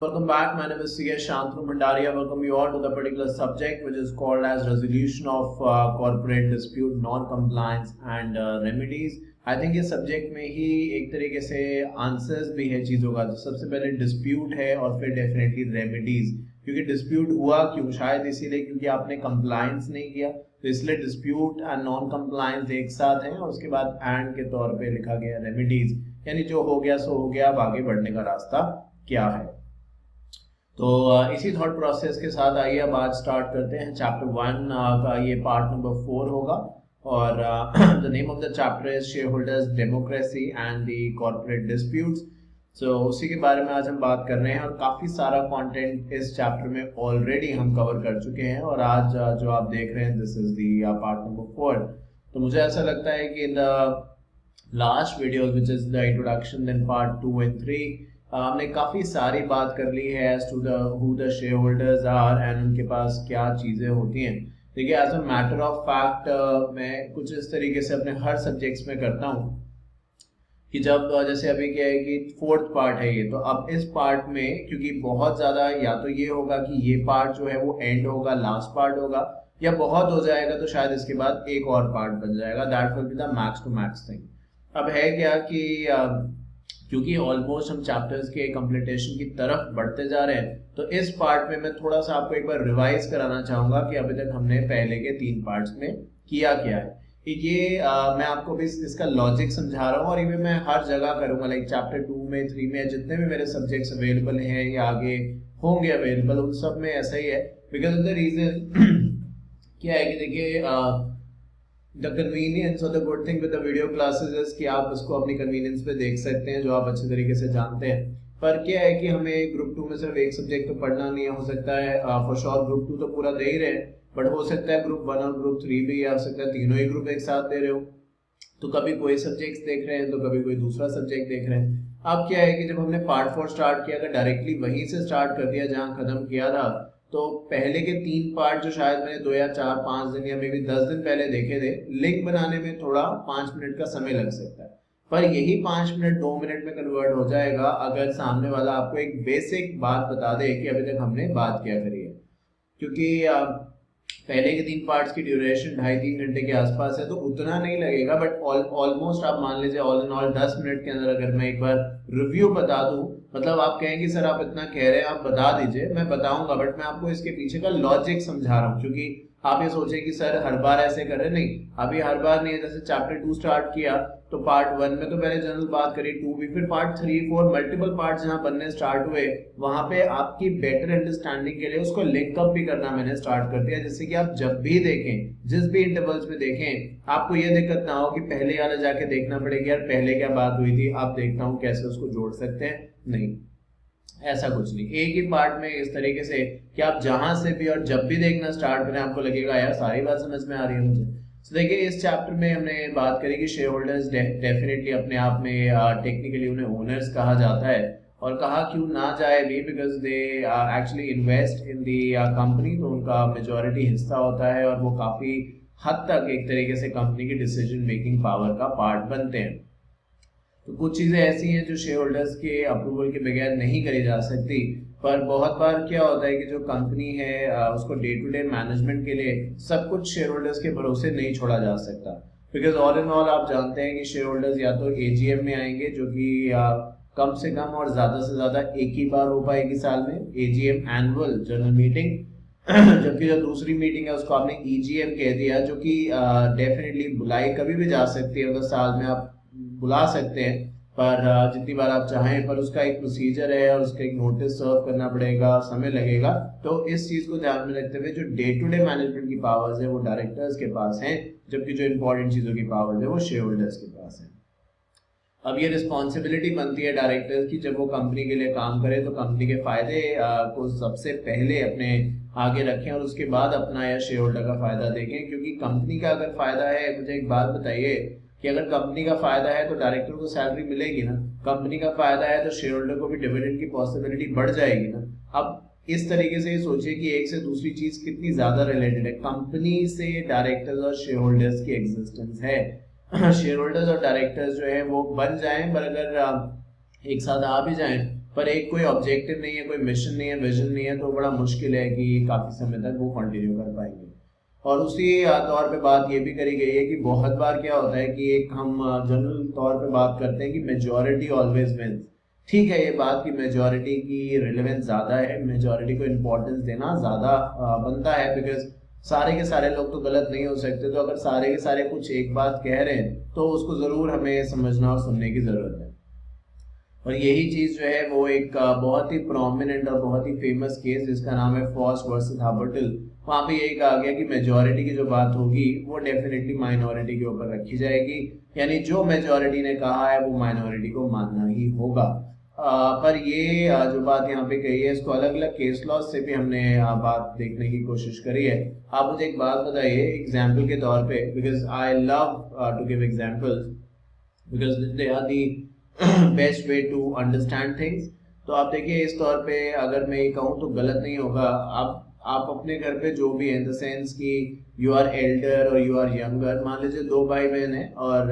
Welcome back. My name is C.S. Shantanu Bhandaria. Welcome you all to the particular subject which is called as resolution of corporate dispute, non-compliance and remedies. I think इस subject में ही एक तरीके से answers भी है चीज़ों का। तो सबसे पहले डिस्प्यूट है और फिर डेफिनेटली रेमेडीज, क्योंकि डिस्प्यूट हुआ क्यों, शायद इसीलिए क्योंकि आपने कंप्लायंस नहीं किया, तो इसलिए डिस्प्यूट एंड नॉन कंप्लायंस एक साथ हैं और उसके बाद एंड के तौर पे लिखा गया रेमेडीज, यानी जो हो गया सो हो गया, अब आगे बढ़ने का रास्ता क्या है। तो इसी थॉट प्रोसेस के साथ आइए अब आज स्टार्ट करते हैं। चैप्टर 1 का ये पार्ट नंबर 4 होगा और the name of the chapter is shareholders democracy and the corporate disputes. So उसी के बारे में आज हम बात कर रहे हैं और काफ़ी सारा कंटेंट इस चैप्टर में ऑलरेडी हम कवर कर चुके हैं और आज जो आप देख रहे हैं this is the part number 4। तो मुझे ऐसा लगता है कि in the last video which is the introduction then part 2 and 3 हमने काफ़ी सारी बात कर ली है as to the who the share holders are and उनके पास क्या चीज़ें होती हैं। देखिए as a matter of fact मैं कुछ इस तरीके से अपने हर सब्जेक्ट्स में करता हूँ कि जब जैसे अभी क्या है कि 4th पार्ट है ये, तो अब इस पार्ट में क्योंकि बहुत ज़्यादा या तो ये होगा कि ये पार्ट जो है वो एंड होगा, लास्ट पार्ट होगा, या बहुत हो जाएगा तो शायद इसके बाद एक और पार्ट बन जाएगा। That will be the max to max thing. अब है क्या कि क्योंकि ऑलमोस्ट हम चैप्टर्स के कंप्लीटेशन की तरफ बढ़ते जा रहे हैं, तो इस पार्ट में मैं थोड़ा सा आपको एक बार रिवाइज कराना चाहूँगा कि अभी तक हमने पहले के 3 पार्ट्स में किया क्या है। ये मैं आपको भी इसका लॉजिक समझा रहा हूँ और ये मैं हर जगह करूँगा, लाइक चैप्टर 2 में 3 में जितने भी मेरे सब्जेक्ट्स अवेलेबल हैं या आगे होंगे अवेलेबल, उन सब में ऐसा ही है। बिकॉज ऑफ द रीजन क्या है कि देखिए The convenience or the good thing with the video classes is कि आप उसको अपनी convenience पे देख सकते हैं, जो आप अच्छे तरीके से जानते हैं। पर क्या है कि हमें ग्रुप 2 में सिर्फ एक सब्जेक्ट तो पढ़ना नहीं है, हो सकता है फॉर श्योर ग्रुप 2 तो पूरा दे ही रहे, बट हो सकता है ग्रुप 1 और ग्रुप 3 भी, या हो सकता है तीनों ही ग्रुप एक साथ दे रहे हो। तो कभी कोई सब्जेक्ट देख रहे हैं तो कभी कोई दूसरा सब्जेक्ट देख रहे हैं। अब क्या है कि जब हमने पार्ट 4 स्टार्ट किया, अगर डायरेक्टली वहीं से स्टार्ट कर दिया जहाँ खत्म किया था, तो पहले के 3 पार्ट जो शायद मैंने 2 या 4-5 दिन या मे बी 10 दिन पहले देखे थे, लिंक बनाने में थोड़ा 5 मिनट का समय लग सकता है, पर यही 5 मिनट 2 मिनट में कन्वर्ट हो जाएगा अगर सामने वाला आपको एक बेसिक बात बता दे कि अभी तक हमने बात क्या करी है। क्योंकि पहले के 3 पार्ट्स की ड्यूरेशन 2.5-3 घंटे के आसपास है, तो उतना नहीं लगेगा, बट ऑलमोस्ट आप मान लीजिए ऑल इन ऑल 10 मिनट के अंदर अगर मैं एक बार रिव्यू बता दूं, मतलब आप कहेंगे सर आप इतना कह रहे हैं, आप बता दीजिए, मैं बताऊंगा, बट मैं आपको इसके पीछे का लॉजिक समझा रहा हूँ। क्योंकि आप ये सोचे कि सर हर बार ऐसे कर रहे, नहीं, अभी हर बार नहीं है। जैसे चैप्टर 2 स्टार्ट किया तो पार्ट 1 में तो पहले जनरल बात करी, 2 भी, फिर पार्ट 3, 4 मल्टीपल पार्ट जहां बनने स्टार्ट हुए, वहां पे आपकी बेटर अंडरस्टैंडिंग के लिए उसको लिंकअप भी करना मैंने स्टार्ट कर दिया, जिससे कि आप जब भी देखें, जिस भी इंटरवल्स में देखें, आपको ये दिक्कत ना हो कि पहले वाला जाके देखना पड़ेगा यार पहले क्या बात हुई थी, आप देखता हूँ कैसे उसको जोड़ सकते हैं। नहीं, ऐसा कुछ नहीं। एक ही पार्ट में इस तरीके से कि आप जहां से भी और जब भी देखना स्टार्ट करें आपको लगेगा यार सारी बात समझ में आ रही है मुझे। तो देखिए इस चैप्टर में हमने बात करी कि शेयर होल्डर्स डेफिनेटली अपने आप में टेक्निकली उन्हें ओनर्स कहा जाता है, और कहा क्यों ना जाए भी, because they actually invest in the company, तो उनका मेजॉरिटी हिस्सा होता है और वो काफी हद तक एक तरीके से कंपनी की डिसीजन मेकिंग पावर का पार्ट बनते हैं। तो कुछ चीज़ें ऐसी हैं जो शेयर होल्डर्स के अप्रूवल के बगैर नहीं करी जा सकती, पर बहुत बार क्या होता है कि जो कंपनी है उसको डे टू डे मैनेजमेंट के लिए सब कुछ शेयर होल्डर्स के भरोसे नहीं छोड़ा जा सकता। बिकॉज ऑल इन ऑल आप जानते हैं कि शेयर होल्डर्स या तो एजीएम में आएंगे, जो कि कम से कम और ज़्यादा से ज़्यादा एक ही बार हो पाएगी साल में, एजीएम एनुअल जनरल मीटिंग, जबकि जो दूसरी मीटिंग है उसको आपने ईजीएम कह दिया, जो कि डेफिनेटली बुलाई कभी भी जा सकती है, मतलब साल में आप बुला सकते हैं पर जितनी बार आप चाहें, पर उसका एक प्रोसीजर है और उसका एक नोटिस सर्व करना पड़ेगा, समय लगेगा। तो इस चीज को ध्यान में रखते हुए जो डे टू डे मैनेजमेंट की पावर्स है वो डायरेक्टर्स के पास हैं, जबकि जो इंपॉर्टेंट चीजों की पावर्स है वो शेयर होल्डर्स के पास है। अब ये रिस्पॉन्सिबिलिटी बनती है डायरेक्टर्स की, जब वो कंपनी के लिए काम करें तो कंपनी के फायदे को सबसे पहले अपने आगे रखें और उसके बाद अपना या शेयर होल्डर का फायदा देखें। क्योंकि कंपनी का अगर फायदा है, मुझे एक बात बताइए कि अगर कंपनी का फायदा है तो डायरेक्टर को सैलरी मिलेगी ना, कंपनी का फायदा है तो शेयर होल्डर को भी डिविडेंड की पॉसिबिलिटी बढ़ जाएगी ना। अब इस तरीके से सोचिए कि एक से दूसरी चीज कितनी ज्यादा रिलेटेड है, कंपनी से डायरेक्टर्स और शेयर होल्डर्स की एग्जिस्टेंस है। शेयर होल्डर्स और डायरेक्टर्स जो है वो बन जाएं, पर अगर एक साथ आ भी जाएं पर एक कोई ऑब्जेक्टिव नहीं है, कोई मिशन नहीं है, विजन नहीं है, तो बड़ा मुश्किल है कि काफी समय तक वो कंटिन्यू कर पाएंगे। और उसी तौर पे बात ये भी करी गई है कि बहुत बार क्या होता है कि एक हम जनरल तौर पे बात करते हैं कि मेजॉरिटी ऑलवेज विंस। ठीक है, ये बात कि मेजॉरिटी की रिलेवेंस ज्यादा है, मेजॉरिटी को इम्पोर्टेंस देना ज्यादा बनता है, बिकॉज सारे के सारे लोग तो गलत नहीं हो सकते। तो अगर सारे के सारे कुछ एक बात कह रहे हैं तो उसको जरूर हमें समझना और सुनने की जरूरत है। और यही चीज जो है वो एक बहुत ही प्रोमिनेंट और बहुत ही फेमस केस जिसका नाम है फॉस वर्सेस हार्बर्टल, वहां पे यही कहा गया कि मेजॉरिटी की जो बात होगी वो डेफिनेटली माइनॉरिटी के ऊपर रखी जाएगी, यानी जो मेजॉरिटी ने कहा है वो माइनॉरिटी को मानना ही होगा। पर ये जो बात यहाँ पे कही है इसको अलग अलग केस लॉ से भी हमने बात देखने की कोशिश करी है। आप मुझे एक बात बताइए एग्जाम्पल के तौर पे, because I love to give examples because they are the best way to understand things. तो आप देखिए इस तौर पे अगर मैं ये कहूँ तो गलत नहीं होगा, आप अपने घर पे जो भी है, इन द सेंस कि यू आर एल्डर और यू आर यंगर, मान लीजिए दो भाई बहन है और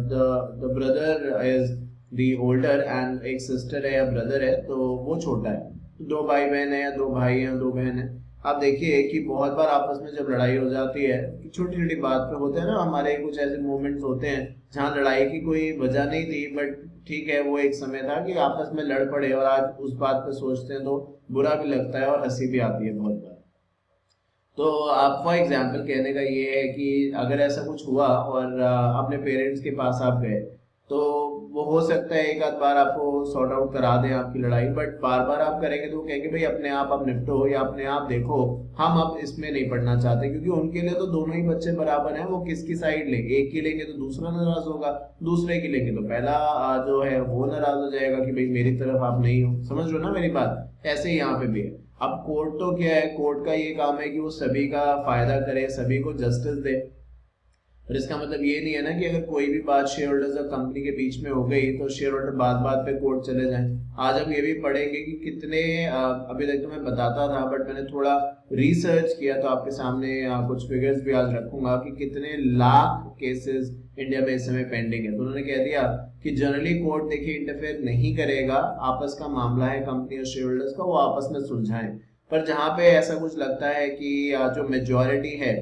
the brother is the older and एक सिस्टर है या ब्रदर है तो वो छोटा है। दो भाई बहन है या दो भाई हैं दो बहन है। आप देखिए कि बहुत बार आपस में जब लड़ाई हो जाती है, छोटी छोटी बात पे होते हैं ना, हमारे कुछ ऐसे मोमेंट्स होते हैं जहाँ लड़ाई की कोई वजह नहीं थी, बट ठीक है वो एक समय था कि आपस में लड़ पड़े, और आज उस बात पे सोचते हैं तो बुरा भी लगता है और हंसी भी आती है बहुत बार। तो आप फॉर एग्जाम्पल कहने का ये है कि अगर ऐसा कुछ हुआ और अपने पेरेंट्स के पास आप गए तो वो हो सकता है एक आध बार आपको सॉर्ट आउट करा दें आपकी लड़ाई, बट बार बार आप करेंगे तो वो कहेंगे भाई अपने आप निपटो या अपने आप देखो, हम अब इसमें नहीं पढ़ना चाहते। क्योंकि उनके लिए तो दोनों ही बच्चे बराबर हैं, वो किसकी साइड लेंगे, एक की लेंगे तो दूसरा नाराज होगा, दूसरे की लेंगे तो पहला जो है वो नाराज हो जाएगा कि भाई मेरी तरफ आप नहीं हो। समझ रहे हो ना मेरी बात? ऐसे ही यहाँ पे भी है। अब कोर्ट तो क्या है, कोर्ट का ये काम है कि वो सभी का फायदा करे, सभी को जस्टिस दे। पर इसका मतलब ये नहीं है ना कि अगर कोई भी बात शेयर होल्डर्स और कंपनी के बीच में हो गई तो शेयर होल्डर बात बात पे कोर्ट चले जाएं। आज हम ये भी पढ़ेंगे कि कितने अभी तक तो मैं बताता था बट मैंने थोड़ा रिसर्च किया तो आपके सामने कुछ फिगर्स भी आज रखूंगा कि कितने लाख केसेस इंडिया में इस समय पेंडिंग है। तो उन्होंने कह दिया कि जनरली कोर्ट देखिए इंटरफेयर नहीं करेगा, आपस का मामला है कंपनी और शेयर होल्डर्स का, वो आपस में सुलझाएं। पर जहां पे ऐसा कुछ लगता है कि जो मेजॉरिटी है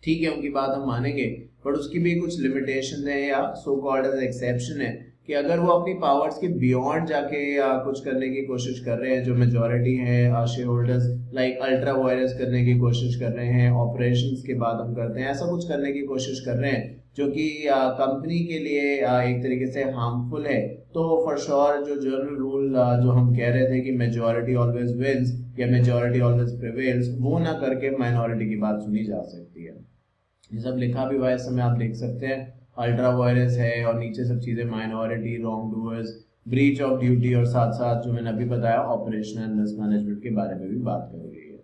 ठीक है उनकी बात हम मानेंगे, बट उसकी भी कुछ लिमिटेशन है या सो कॉल्ड एज एक्सेप्शन है कि अगर वो अपनी पावर्स के बियॉन्ड जाके कुछ करने की कोशिश कर रहे हैं, जो मेजॉरिटी है share holders like ultra vires करने की कोशिश कर रहे हैं, ऑपरेशंस के बाद हम करते हैं, ऐसा कुछ करने की कोशिश कर रहे हैं जो कि कंपनी के लिए एक तरीके से हार्मफुल है, तो फॉर श्योर जो जनरल रूल जो हम कह रहे थे कि मेजॉरिटी ऑलवेज विंस या मेजॉरिटी ऑलवेज प्रिवेल्स, वो ना करके माइनॉरिटी की बात सुनी जा सकती है। ये सब लिखा भी हुआ है, इस समय आप देख सकते हैं, अल्ट्रा वायरस है और नीचे सब चीजें minority, wrong doers, breach of duty और साथ साथ जो मैंने अभी बताया ऑपरेशन एंड रिस्क मैनेजमेंट के बारे में भी बात करी गई है।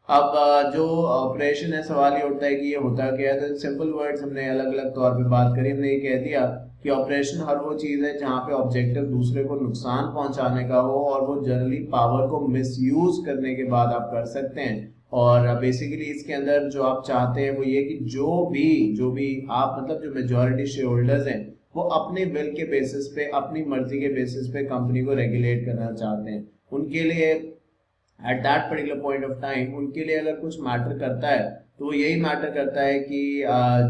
अब जो ऑपरेशन है, सवाल ये उठता है कि ये होता क्या है। तो सिंपल वर्ड्स हमने अलग अलग तौर पे बात करी। हमने ये कह दिया कि ऑपरेशन हर वो चीज है जहाँ पे ऑब्जेक्टिव दूसरे को नुकसान पहुंचाने का हो और वो जनरली पावर को मिसयूज करने के बाद आप कर सकते हैं। और बेसिकली इसके अंदर जो आप चाहते हैं वो ये कि जो भी आप मतलब जो मेजॉरिटी शेयर होल्डर्स हैं वो अपने विल के बेसिस पे, अपनी मर्जी के बेसिस पे कंपनी को रेगुलेट करना चाहते हैं। उनके लिए at that particular point of time उनके लिए अगर कुछ मैटर करता है तो वो यही मैटर करता है कि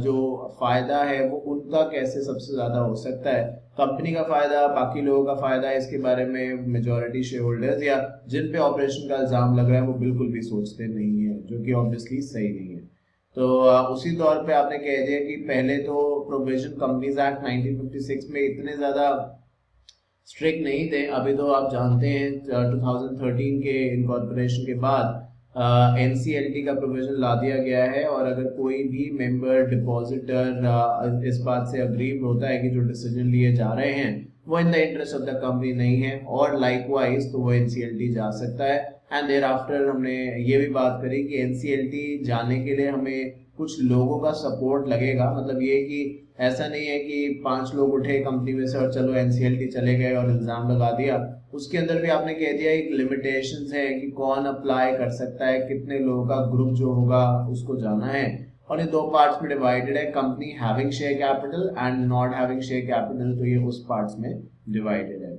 जो फायदा है वो उनका कैसे सबसे ज्यादा हो सकता है, कंपनी का फायदा, बाकी लोगों का फायदा, इसके बारे में मेजॉरिटी शेयर होल्डर्स या जिन पे ऑपरेशन का इल्जाम लग रहा है वो बिल्कुल भी सोचते नहीं है, जो कि ऑब्वियसली सही नहीं है। तो उसी तौर पे आपने कह दिया कि पहले तो प्रोविजन कंपनीज एक्ट 1956 में इतने ज्यादा स्ट्रिक्ट नहीं थे। अभी तो आप जानते हैं 2013 के इनकॉर्पोरेशन के बाद एनसीएलटी का प्रोविजन ला दिया गया है, और अगर कोई भी मेंबर डिपॉजिटर इस बात से अग्रीव होता है कि जो डिसीजन लिए जा रहे हैं वो in the interest of the company नहीं है और लाइकवाइज तो वो एनसीएलटी जा सकता है। एंड देयर आफ्टर हमने ये भी बात करी कि एनसीएलटी जाने के लिए हमें कुछ लोगों का सपोर्ट लगेगा। मतलब ये कि ऐसा नहीं है कि 5 लोग उठे कंपनी में से और चलो एनसीएलटी चले गए और इल्जाम लगा दिया। उसके अंदर भी आपने कह दिया एक लिमिटेशंस है कि कौन अप्लाई कर सकता है, कितने लोगों का ग्रुप जो होगा उसको जाना है। और ये दो पार्ट्स में डिवाइडेड है, company having share capital and not having share capital, तो ये उस पार्ट्स में डिवाइडेड है।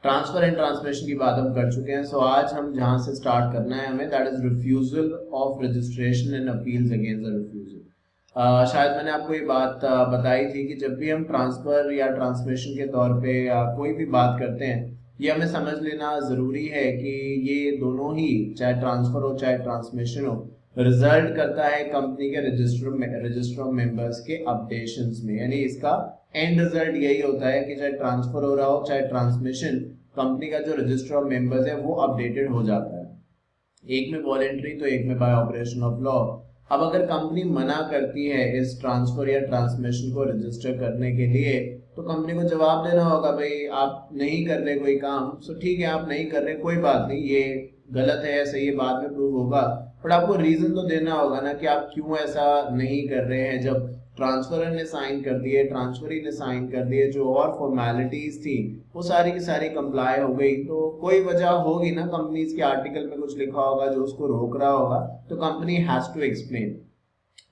ट्रांसफर एंड ट्रांसमिशन की बात हम कर चुके हैं। सो आज हम जहां से स्टार्ट करना है हमें, that is refusal of registration and appeals against the refusal. शायद मैंने आपको ये बात बताई थी कि जब भी हम ट्रांसफर या ट्रांसमिशन के तौर पे या कोई भी बात करते हैं, ये हमें समझ लेना जरूरी है कि ये दोनों ही, चाहे ट्रांसफर हो चाहे ट्रांसमिशन हो, रिजल्ट करता है कंपनी के रजिस्टर ऑफ मेंबर्स के अपडेशंस में। यानी इसका एंड रिजल्ट यही होता है कि चाहे ट्रांसफर हो रहा हो चाहे ट्रांसमिशन, कंपनी का जो रजिस्टर ऑफ मेंबर्स है वो अपडेटेड हो जाता है। एक में वॉलेंट्री तो एक में बाय ऑपरेशन ऑफ लॉ। अब अगर कंपनी मना करती है इस ट्रांसफर या ट्रांसमिशन को रजिस्टर करने के लिए, तो कंपनी को जवाब देना होगा, भाई आप नहीं कर रहे कोई काम, तो ठीक है आप नहीं कर रहे, कोई बात नहीं, ये गलत है या सही है बाद में प्रूव होगा, बट आपको रीजन तो देना होगा ना कि आप क्यों ऐसा नहीं कर रहे हैं। जब ट्रांसफरर ने साइन कर दिए, ट्रांसफरी ने साइन कर दिए, जो और फॉर्मेलिटीज थी वो सारी की सारी कंप्लाई हो गई, तो कोई वजह होगी ना, कंपनीज के आर्टिकल में कुछ लिखा होगा जो उसको रोक रहा होगा, तो कंपनी हैज टू एक्सप्लेन।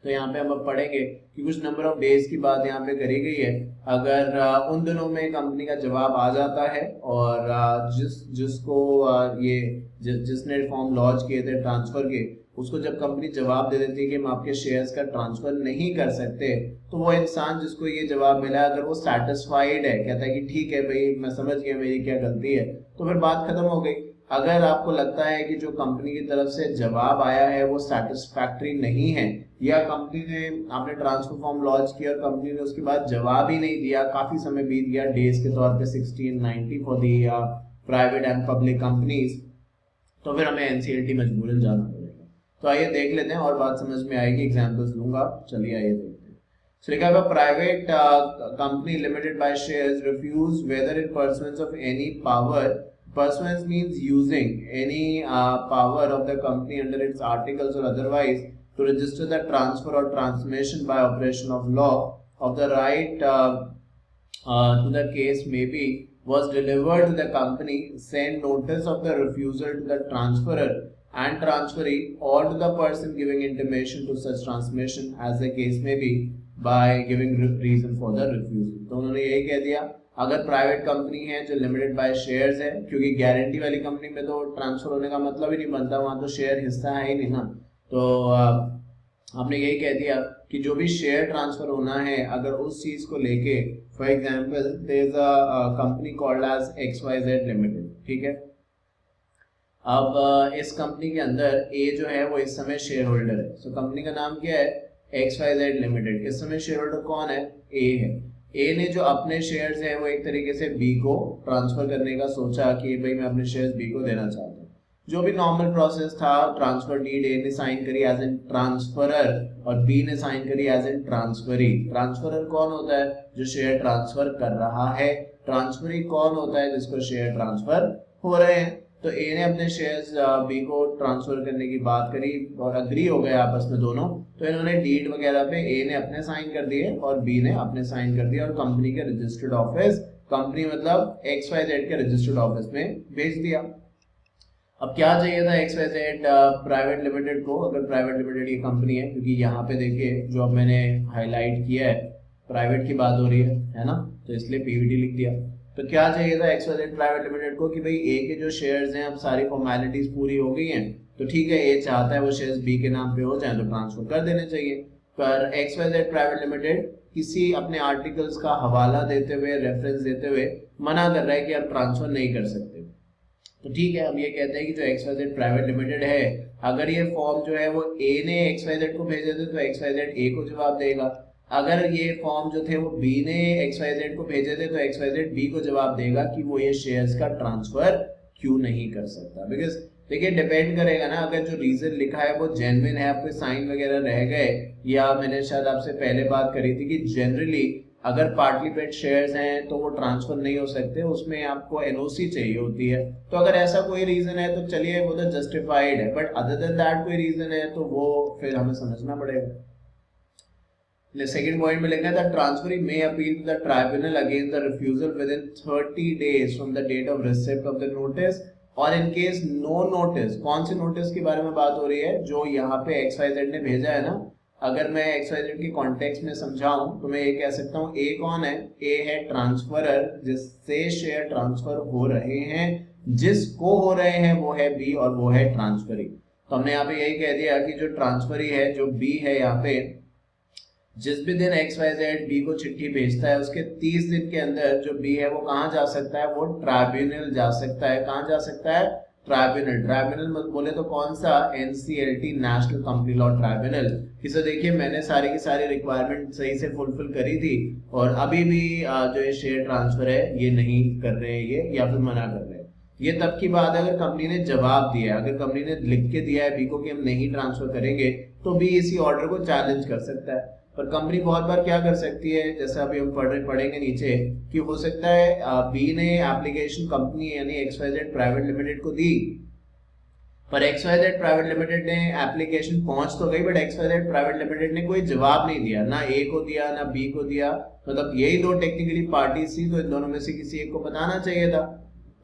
तो यहाँ पे हम अब पढ़ेंगे कि कुछ नंबर ऑफ डेज की बात यहाँ पे करी गई है। अगर उन दिनों में कंपनी का जवाब आ जाता है और जिसने फॉर्म लॉन्च किए थे ट्रांसफर के, उसको जब कंपनी जवाब दे देती है कि हम आपके शेयर्स का ट्रांसफर नहीं कर सकते, तो वो इंसान जिसको ये जवाब मिला, अगर वो सेटिस्फाइड है, कहता है कि ठीक है भाई मैं समझ गया मेरी क्या गलती है, तो फिर बात खत्म हो गई। अगर आपको लगता है कि जो कंपनी की तरफ से जवाब आया है वो सेटिस्फैक्टरी नहीं है, या कंपनी ने, आपने ट्रांसफर फॉर्म लॉन्च किया और कंपनी ने उसके बाद जवाब ही नहीं दिया, काफी समय बीत गया, डेज के तौर पे 1690 फॉर दी या प्राइवेट एंड पब्लिक कंपनीज, तो फिर हमें एनसीएलटी मजबूरन जाना पड़ेगा। तो आइए देख लेते हैं और बात समझ में आएगी, एग्जांपल्स दूंगा, चलिए आइए देखते हैं। सो लिखा है private company limited by shares refuse whether in pursuance of any power, pursuance means using any power of the company under its articles or otherwise to register the transfer or transmission by operation of law of the right to the case may be was delivered to the company, send notice of the refusal to the transferor and transferee or to the person giving intimation to such transmission as the case may be by giving reason for the refusal। तो उन्होंने यही कह दिया, अगर private company है जो limited by shares है, क्योंकि गारंटी वाली कंपनी में तो ट्रांसफर होने का मतलब ही नहीं बनता, वहां तो शेयर हिस्सा है ही नहीं ना, तो आपने यही कह दिया कि जो भी शेयर ट्रांसफर होना है, अगर उस चीज को लेके, for example there is a company called as XYZ limited, ठीक है। अब इस कंपनी के अंदर ए जो है वो इस समय शेयर होल्डर है, तो कंपनी का नाम क्या है, XYZ लिमिटेड। इस समय शेयर होल्डर कौन है, ए है। ए ने जो अपने शेयर्स हैं वो एक तरीके से बी को ट्रांसफर करने का सोचा कि भाई मैं अपने शेयर्स बी को देना चाहता हूँ। जो भी नॉर्मल प्रोसेस था, ट्रांसफर डीड ए ने साइन करी एज एन ट्रांसफरर और बी ने साइन करी एज एन ट्रांसफरी। ट्रांसफरर कौन होता है, जो शेयर ट्रांसफर कर रहा है। ट्रांसफरी कौन होता है, जिसको शेयर ट्रांसफर हो रहे हैं। तो ए ने अपने शेयर्स बी को ट्रांसफर करने की बात करी और अग्री हो गए आपस में दोनों, तो इन्होंने डीड वगैरह पे ए ने अपने साइन कर दिए और बी ने अपने साइन कर दिए और कंपनी के रजिस्टर्ड ऑफिस, कंपनी मतलब XYZ के रजिस्टर्ड ऑफिस में भेज दिया। अब क्या चाहिए था XYZ प्राइवेट लिमिटेड को, अगर प्राइवेट लिमिटेड ये कंपनी है, क्योंकि यहाँ पे देखिए जो अब मैंने हाईलाइट किया है प्राइवेट की बात हो रही है ना, तो इसलिए पीवीटी लिख दिया। तो क्या चाहिए था XYZ प्राइवेट लिमिटेड को कि भाई ए के जो शेयर्स हैं अब सारी फॉर्मेलिटीज पूरी हो गई हैं, तो ठीक है ए चाहता है वो शेयर्स बी के नाम पे हो जाए तो ट्रांसफर कर देने चाहिए। पर XYZ प्राइवेट लिमिटेड किसी अपने आर्टिकल्स का हवाला देते हुए, रेफरेंस देते हुए मना कर रहा है कि आप ट्रांसफर नहीं कर सकते। तो ठीक है, हम ये कहते हैं कि जो XYZ प्राइवेट लिमिटेड है, अगर ये फॉर्म जो है वो ए ने XYZ को भेजे थे तो XYZ ए को जवाब देगा। अगर ये फॉर्म जो थे वो बी ने XYZ को भेजे थे तो XYZ बी को जवाब देगा कि वो ये शेयर्स का ट्रांसफर क्यों नहीं कर सकता। बिकॉज देखिए डिपेंड करेगा ना, अगर जो रीजन लिखा है वो जेन्युइन है, आपके साइन वगैरह रह गए, या मैंने शायद आपसे पहले बात करी थी कि जनरली अगर पार्टली पेड शेयर्स हैं तो वो ट्रांसफर नहीं हो सकते, उसमें आपको एनओसी चाहिए होती है। तो अगर ऐसा कोई रीजन है तो चलिए वो तो जस्टिफाइड है, बट अदर देन दैट कोई रीजन है तो वो फिर हमें समझना पड़ेगा। सेकंड पॉइंट में लिखना था transferee may appeal to the tribunal against the refusal within 30 days from the date of receipt of the notice, और इन केस नो नोटिस। कौन से नोटिस के बारे में बात हो रही है, जो यहाँ पे XYZ ने भेजा है ना, अगर मैं XYZ के कॉन्टेक्स्ट में समझाऊं तो मैं ये कह सकता हूं ए कौन है, ए है ट्रांसफरर जिससे शेयर ट्रांसफर हो रहे हैं, जिसको हो रहे हैं वो है बी और वो है ट्रांसफरी। तो हमने यहाँ पे यही कह दिया कि जो ट्रांसफरी है जो बी है, यहाँ पे जिस भी दिन XYZ बी को चिट्ठी भेजता है उसके 30 दिन के अंदर जो बी है वो कहाँ जा सकता है, वो ट्राइब्यूनल जा सकता है। कहाँ जा सकता है, ट्राइब्यूनल। ट्राइब्यूनल बोले तो कौन सा, NCLT, national company law tribunal. इसे देखिए मैंने सारी की सारी रिक्वायरमेंट सही से फुलफिल करी थी और अभी भी जो ये शेयर ट्रांसफर है ये नहीं कर रहे हैं ये, या फिर मना कर रहे हैं। ये तब की बात है अगर कंपनी ने जवाब दिया है, अगर कंपनी ने लिख के दिया है बी को कि हम नहीं ट्रांसफर करेंगे, तो बी इसी ऑर्डर को चैलेंज कर सकता है। पर कंपनी बहुत बार क्या कर सकती है, जैसे अभी हम पढ़ेंगे नीचे, कि हो सकता है बी ने एप्लीकेशन कंपनी यानी XYZ प्राइवेट लिमिटेड को दी, पर XYZ प्राइवेट लिमिटेड ने एप्लीकेशन पहुंच तो गई, बट XYZ प्राइवेट लिमिटेड ने कोई जवाब नहीं दिया, ना ए को दिया ना बी को दिया। मतलब यही दो टेक्निकली पार्टीज थी, तो इन दोनों में से किसी एक को बताना चाहिए था,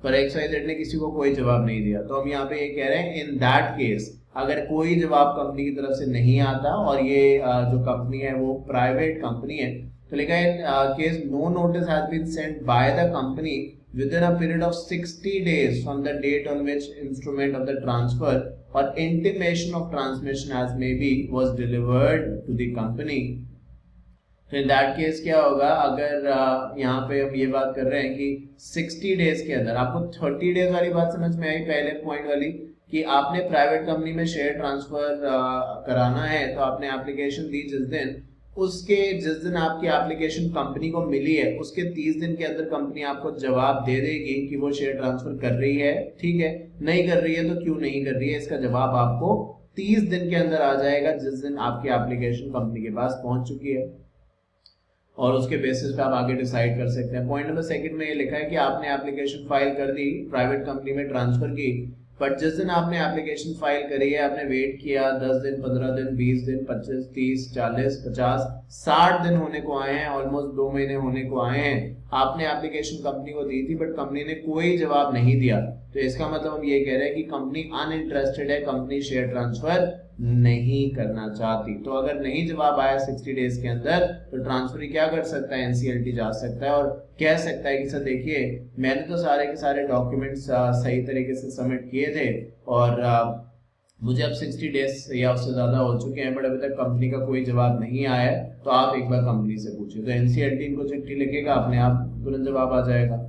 पर XYZ ने किसी को कोई जवाब नहीं दिया। तो हम यहाँ पे ये कह रहे हैं इन दैट केस, अगर कोई जवाब कंपनी की तरफ से नहीं आता और ये जो कंपनी है वो प्राइवेट कंपनी है, तो लिखा है case no notice has been sent by the company within a period of 60 days from the date on which instrument of the transfer or intimation of transmission as may be was delivered to the company। तो in that case क्या होगा, अगर यहाँ पे हम ये बात कर रहे हैं कि 60 डेज के अंदर, आपको 30 डेज वाली बात समझ में आई पहले पॉइंट वाली, कि आपने प्राइवेट कंपनी में शेयर ट्रांसफर कराना है, तो आपने एप्लीकेशन दी जिस दिन, जिस दिन आपकी एप्लीकेशन कंपनी को मिली है उसके 30 दिन के अंदर कंपनी आपको जवाब दे देगी कि वो शेयर ट्रांसफर कर रही है। ठीक है, नहीं कर रही है तो क्यों नहीं कर रही है, इसका जवाब आपको 30 दिन के अंदर आ जाएगा जिस दिन आपकी एप्लीकेशन कंपनी के पास पहुंच चुकी है, और उसके बेसिस पे आप आगे डिसाइड कर सकते हैं। पॉइंट नंबर सेकंड में ये लिखा है कि आपने एप्लीकेशन फाइल कर दी, प्राइवेट कंपनी में ट्रांसफर की, बट जिस दिन आपने एप्लीकेशन फाइल करी है आपने वेट किया 10 दिन, 15 दिन, 20 दिन, 25, 30, 40, 50, 60 दिन होने को आए हैं, ऑलमोस्ट 2 महीने होने को आए हैं, आपने एप्लीकेशन कंपनी को दी थी बट कंपनी ने कोई जवाब नहीं दिया। तो इसका मतलब हम ये कह रहे हैं कि कंपनी अनइंटरेस्टेड है, कंपनी शेयर ट्रांसफर नहीं करना चाहती। तो अगर नहीं जवाब आया 60 डेज के अंदर, तो ट्रांसफर क्या कर सकता है, NCLT जा सकता है और कह सकता है कि सर देखिए मैंने तो सारे के सारे डॉक्यूमेंट्स सही तरीके से सबमिट किए थे और मुझे अब 60 डेज या उससे ज्यादा हो चुके हैं, बट अभी तक कंपनी का कोई जवाब नहीं आया है, तो आप एक बार कंपनी से पूछिए। तो NCLT इनको चिट्ठी लिखेगा, अपने आप तुरंत जवाब आ जाएगा।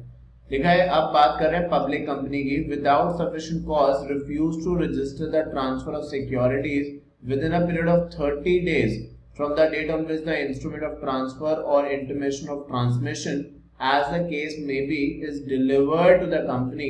लिखा है, अब बात कर रहे हैं पब्लिक कंपनी की, without sufficient cause refuse to register the transfer of securities within a period of 30 days from the date on which the instrument of transfer और intimation of transmission as the case may be is delivered to the company,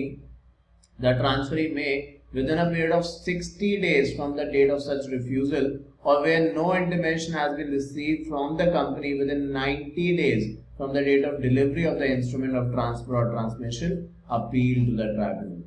the transferee may within a period of 60 days from the date of such refusal or where no intimation has been received from the company within 90 days from the date of delivery of the instrument of transfer or transmission appeal to the tribunal।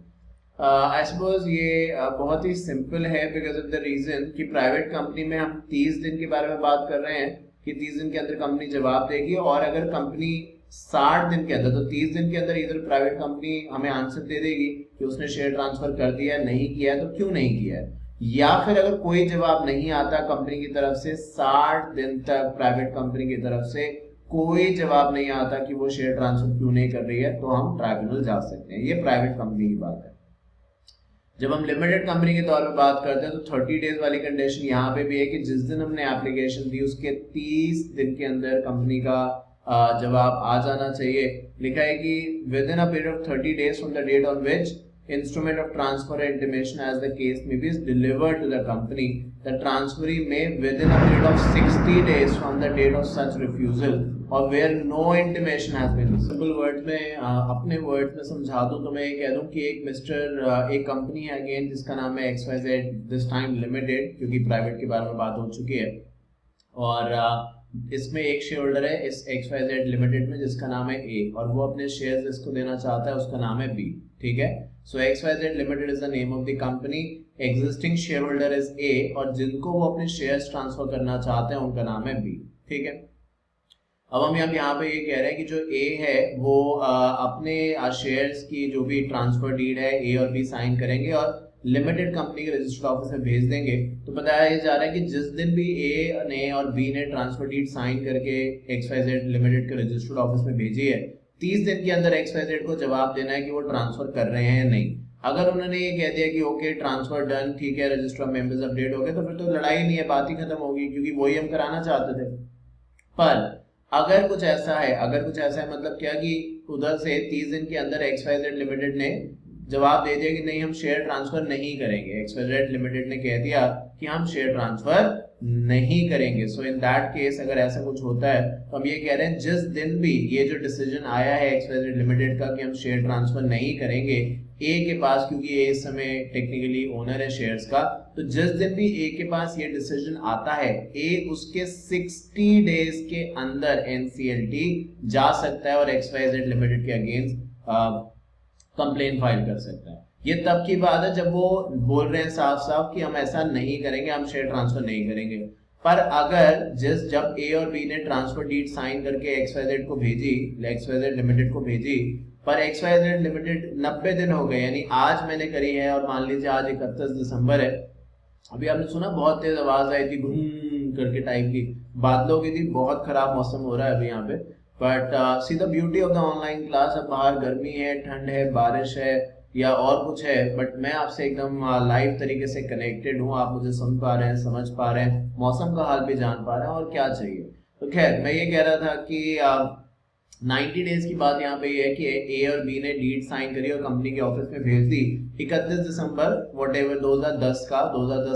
I suppose ये बहुत ही simple है because of the reason कि private company में हम 30 दिन के बारे में बात कर रहे हैं कि 30 दिन के अंदर कंपनी जवाब देगी, और अगर कंपनी 60 दिन के अंदर, तो 30 दिन के अंदर इधर प्राइवेट कंपनी हमें आंसर दे देगी कि उसने शेयर ट्रांसफर कर दिया, नहीं किया तो क्यों नहीं किया है, या फिर अगर कोई जवाब नहीं आता कंपनी की तरफ से 60 दिन तक, प्राइवेट कंपनी की तरफ से कोई जवाब नहीं आता कि वो शेयर ट्रांसफर क्यों नहीं कर रही है, तो हम ट्राइब्यूनल जा सकते हैं। ये प्राइवेट कंपनी की बात है। जब हम लिमिटेड कंपनी के तौर पे बात करते हैं तो 30 डेज वाली कंडीशन यहाँ पे भी है कि जिस दिन हमने एप्लीकेशन दी उसके 30 दिन के अंदर कंपनी का जवाब आ जाना चाहिए। लिखा है कि within a period of 30 days from the date on which instrument of transfer or intimation as the case may be is delivered to the company, the transferee may within a period of 60 days from the date of such refusal or where no intimation has been। simple words में अपने words में समझा दूं तो मैं ये कह दूं कि एक कंपनी है अगेन जिसका नाम है XYZ this time limited, क्योंकि प्राइवेट के बारे में बात हो चुकी है, और इसमें एक शेयर होल्डर है इस XYZ लिमिटेड में जिसका नाम है A, और वो अपने शेयर्स जिसको देना चाहता है उसका नाम है B। ठीक है, सो XYZ limited is the name of the company, existing share holder is A, और जिनको वो अपने शेयर्स ट्रांसफर करना चाहते हैं उनका नाम है B। ठीक है, अब हम यहाँ पे ये कह रहे हैं कि जो A है वो अपने शेयर्स की जो भी ट्रांसफर डीड है A और B साइन करेंगे, और लिमिटेड कंपनी के रजिस्टर्ड ऑफिस में भेज देंगे तो बताया जा रहा है कि जिस दिन भी ए ने और बी ने ट्रांसफर डीड साइन करके XYZ लिमिटेड के रजिस्टर्ड ऑफिस में भेजी है, 30 दिन के अंदर XYZ को जवाब देना है कि वो ट्रांसफर कर रहे हैं या नहीं। अगर उन्होंने ये कह दिया कि ओके ट्रांसफर डन, ठीक है, रजिस्टर ऑफ मेंबर्स अपडेट हो गए, तो फिर तो लड़ाई नहीं है, बात ही खत्म होगी, क्योंकि वही हम कराना चाहते थे। पर अगर कुछ ऐसा है मतलब क्या कि उधर से 30 दिन के अंदर XYZ लिमिटेड ने जवाब दे दिया कि नहीं हम शेयर ट्रांसफर नहीं करेंगे, XYZ लिमिटेड ने कह दिया कि हम शेयर ट्रांसफर नहीं करेंगे। सो इन दैट केस अगर ऐसा कुछ होता है तो हम ये कह रहे हैं जिस दिन भी ये जो डिसीजन आया है XYZ लिमिटेड का कि हम शेयर ट्रांसफर नहीं करेंगे ए के पास, क्योंकि ए इस समय टेक्निकली ओनर है शेयर्स का, तो जिस दिन भी ए के पास ये डिसीजन आता है ए उसके 60 डेज के अंदर NCLT जा सकता है और XYZ लिमिटेड के अगेंस्ट कंप्लेन फाइल कर सकता है। ये तब की बात है जब वो बोल रहे हैं साफ साफ कि हम ऐसा नहीं करेंगे, हम शेयर ट्रांसफर नहीं करेंगे। पर अगर जब ए और बी ने ट्रांसफर डीड साइन करके XYZ को भेजी, XYZ लिमिटेड को भेजी, पर XYZ लिमिटेड 90 दिन हो गए, यानी आज मैंने करी है और मान लीजिए आज 31 दिसंबर है, अभी आपने सुना बहुत तेज आवाज आई थी घूम करके टाइप की, बादलों की थी, बहुत खराब मौसम हो रहा है अभी यहाँ पे। But see the beauty of the online class, अब बाहर गर्मी है, ठंड है, बारिश है या और कुछ है, बट मैं आपसे एकदम लाइव तरीके से कनेक्टेड हूँ, आप मुझे सुन पा रहे हैं, समझ पा रहे हैं, मौसम का हाल भी जान पा रहे हैं और क्या चाहिए। तो खैर मैं ये कह रहा था कि 90 डेज की बात यहाँ पे ये है कि ए और बी ने डीड साइन करी और कंपनी के ऑफिस में भेज दी। 31 दिसंबर व्हाटएवर 2010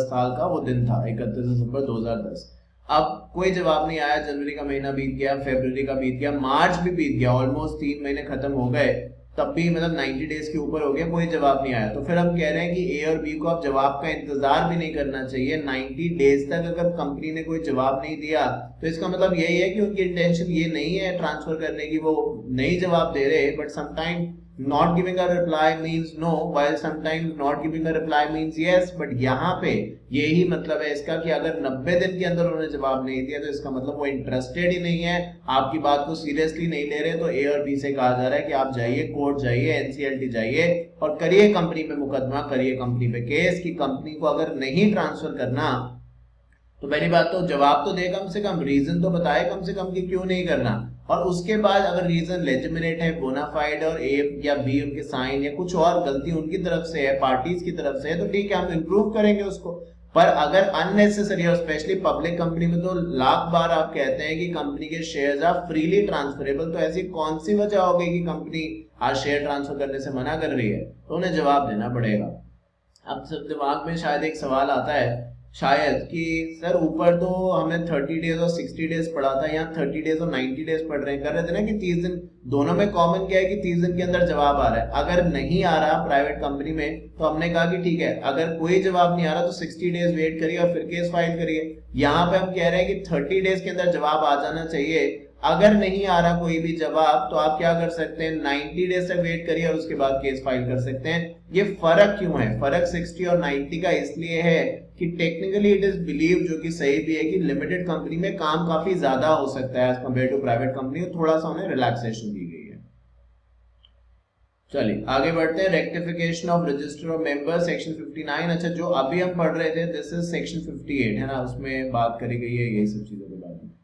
साल का वो दिन था, 31 दिसंबर 2010। अब कोई जवाब नहीं आया, जनवरी का महीना बीत गया, फरवरी का बीत गया, मार्च भी बीत गया, ऑलमोस्ट 3 महीने खत्म हो गए, तब भी मतलब 90 डेज के ऊपर हो गया, कोई जवाब नहीं आया। तो फिर हम कह रहे हैं कि ए और बी को अब जवाब का इंतजार भी नहीं करना चाहिए। 90 डेज तक अगर कंपनी ने कोई जवाब नहीं दिया तो इसका मतलब यही है कि उनकी इंटेंशन ये नहीं है ट्रांसफर करने की, वो नहीं जवाब दे रहे। But sometime not giving a reply means no, while sometimes not giving a reply means yes, but यहाँ पे यही मतलब है इसका कि अगर 90 दिन के अंदर उन्होंने जवाब नहीं दिया तो इसका मतलब वो इंटरेस्टेड ही नहीं है, आपकी बात को सीरियसली नहीं ले रहे। तो ए और बी से कहा जा रहा है कि आप जाइए कोर्ट जाइए, NCLT जाइए और करिए कंपनी पे मुकदमा, करिए कंपनी पे केस कि कंपनी को अगर नहीं ट्रांसफर करना तो पहली बात तो जवाब तो दे, कम से कम रीजन तो बताए कम से कम कि क्यों नहीं करना, और उसके बाद अगर रीजन लेजिटिमेट है, बोनाफाइड और ए या बी उनके साइन या कुछ और गलती उनकी तरफ से है, पार्टीज की तरफ से है, तो ठीक है हम इंप्रूव करेंगे उसको। पर अगर अननेसेसरी और स्पेशली पब्लिक कंपनी में तो लाख बार आप कहते हैं कि कंपनी के शेयर्स आर फ्रीली ट्रांसफरेबल, तो ऐसी कौन सी वजह हो गई कि कंपनी आज शेयर ट्रांसफर करने से मना कर रही है, तो उन्हें जवाब देना पड़ेगा। अब सब दिमाग में शायद एक सवाल आता है शायद कि सर ऊपर तो हमें 30 डेज और 60 डेज पढ़ा था, यहाँ 30 डेज और 90 डेज पढ़ रहे हैं, कर रहे थे ना कि 30 दिन, दोनों में कॉमन क्या है कि 30 दिन के अंदर जवाब आ रहा है। अगर नहीं आ रहा प्राइवेट कंपनी में तो हमने कहा कि ठीक है, अगर कोई जवाब नहीं आ रहा तो 60 डेज वेट करिए और फिर केस फाइल करिए। यहाँ पे हम कह रहे हैं कि 30 डेज के अंदर जवाब आ जाना चाहिए। अगर नहीं आ रहा कोई भी जवाब तो आप क्या कर सकते हैं, 90 डेज तक वेट करिए और उसके बाद केस फाइल कर सकते हैं। ये फर्क क्यों है, फर्क 60 और 90 का इसलिए है कि टेक्निकली इट इज बिलीव, जो कि सही भी है, कि लिमिटेड कंपनी में काम काफी ज्यादा हो सकता है as compare to private company, थोड़ा सा उन्हें रिलैक्सेशन दी गई है। चलिए आगे बढ़ते हैं। Rectification of register of member section 59। अच्छा जो अभी हम पढ़ रहे थे दिस इज सेक्शन 58 है ना, उसमें बात करी गई है यही सब चीजों के बारे में।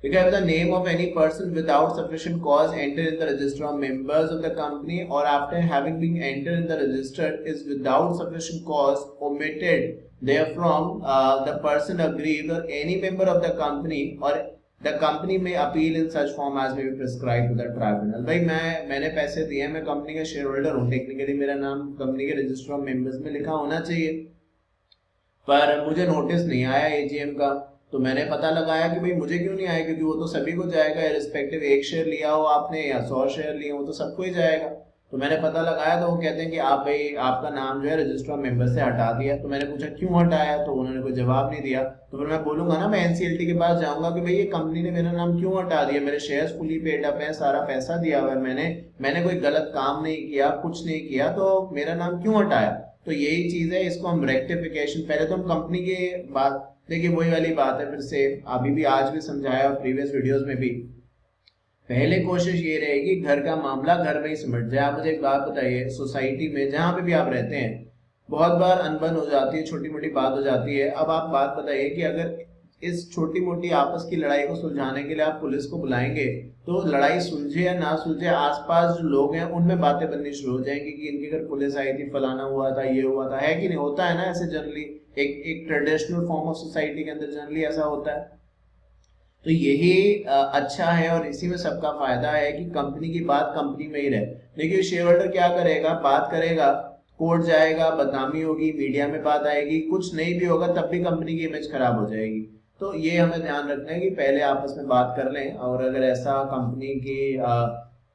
ठीक है, the name of any person without sufficient cause enter in the register of members of the company or after having been entered in the register is without sufficient cause omitted therefrom the person aggrieved or any member of the company or the company may appeal in such form as may be prescribed to the tribunal। भाई मैंने पैसे दिए, मैं company का share holder हूँ, technically मेरा नाम company के रजिस्टर ऑफ मेंबर्स में लिखा होना चाहिए, पर मुझे नोटिस नहीं आया AGM का, तो मैंने पता लगाया कि भाई मुझे क्यों नहीं आया, क्योंकि वो तो सभी को जाएगा, इररिस्पेक्टिव एक शेयर लिया हो आपने या 100 शेयर लिए हो तो सबको ही जाएगा। तो मैंने पता लगाया तो वो कहते हैं कि आप भाई आपका नाम जो है रजिस्टर ऑफ मेंबर से हटा दिया। तो मैंने पूछा क्यों हटाया, तो उन्होंने कोई जवाब नहीं दिया। तो फिर मैं बोलूंगा ना, मैं NCLT के पास जाऊंगा कि भाई ये कंपनी ने मेरा नाम क्यों हटा दिया, मेरे शेयर्स फुली पेड अप है, सारा पैसा दिया हुआ है, मैंने कोई गलत काम नहीं किया, कुछ नहीं किया, तो मेरा नाम क्यों हटाया। तो यही चीज है, इसको हम रेक्टिफिकेशन, पहले तो हम कंपनी के बात, देखिए वही वाली बात है, फिर से अभी भी आज भी समझाया और प्रीवियस वीडियोस में भी, पहले कोशिश ये रहेगी घर का मामला घर में ही सिमट जाए। आप मुझे एक बात बताइए, सोसाइटी में जहां पे भी आप रहते हैं, बहुत बार अनबन हो जाती है, छोटी मोटी बात हो जाती है। अब आप बात बताइए कि अगर इस छोटी मोटी आपस की लड़ाई को सुलझाने के लिए आप पुलिस को बुलाएंगे तो लड़ाई सुलझे या ना सुलझे, आसपास जो लोग हैं उनमें बातें बननी शुरू हो जाएंगी कि इनके घर पुलिस आई थी, फलाना हुआ था, ये हुआ था, है कि नहीं होता है ना ऐसे जनरली, एक ट्रेडिशनल फॉर्म ऑफ सोसाइटी के अंदर जनरली ऐसा होता है। तो यही अच्छा है और इसी में सबका फायदा है कि कंपनी की बात कंपनी में ही रहे। देखिए शेयर होल्डर क्या करेगा, बात करेगा, कोर्ट जाएगा, बदनामी होगी, मीडिया में बात आएगी, कुछ नहीं भी होगा तब भी कंपनी की इमेज खराब हो जाएगी। तो ये हमें ध्यान रखना है कि पहले आपस में बात कर लें, और अगर ऐसा कंपनी की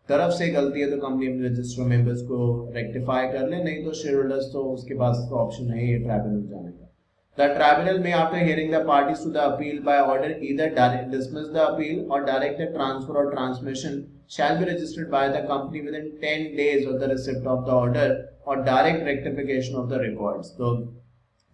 तरफ से गलती है तो कंपनी अपने रजिस्टर मेंबर्स को रेक्टिफाई कर ले, नहीं तो शेयर होल्डर्स तो उसके पास ऑप्शन है ये ट्राइब्यूनल जाने का। The tribunal may, after hearing the parties to the appeal by order, either dismiss the appeal or direct the transfer or transmission shall be registered by the company within 10 days of the receipt of the order or direct rectification of the records. तो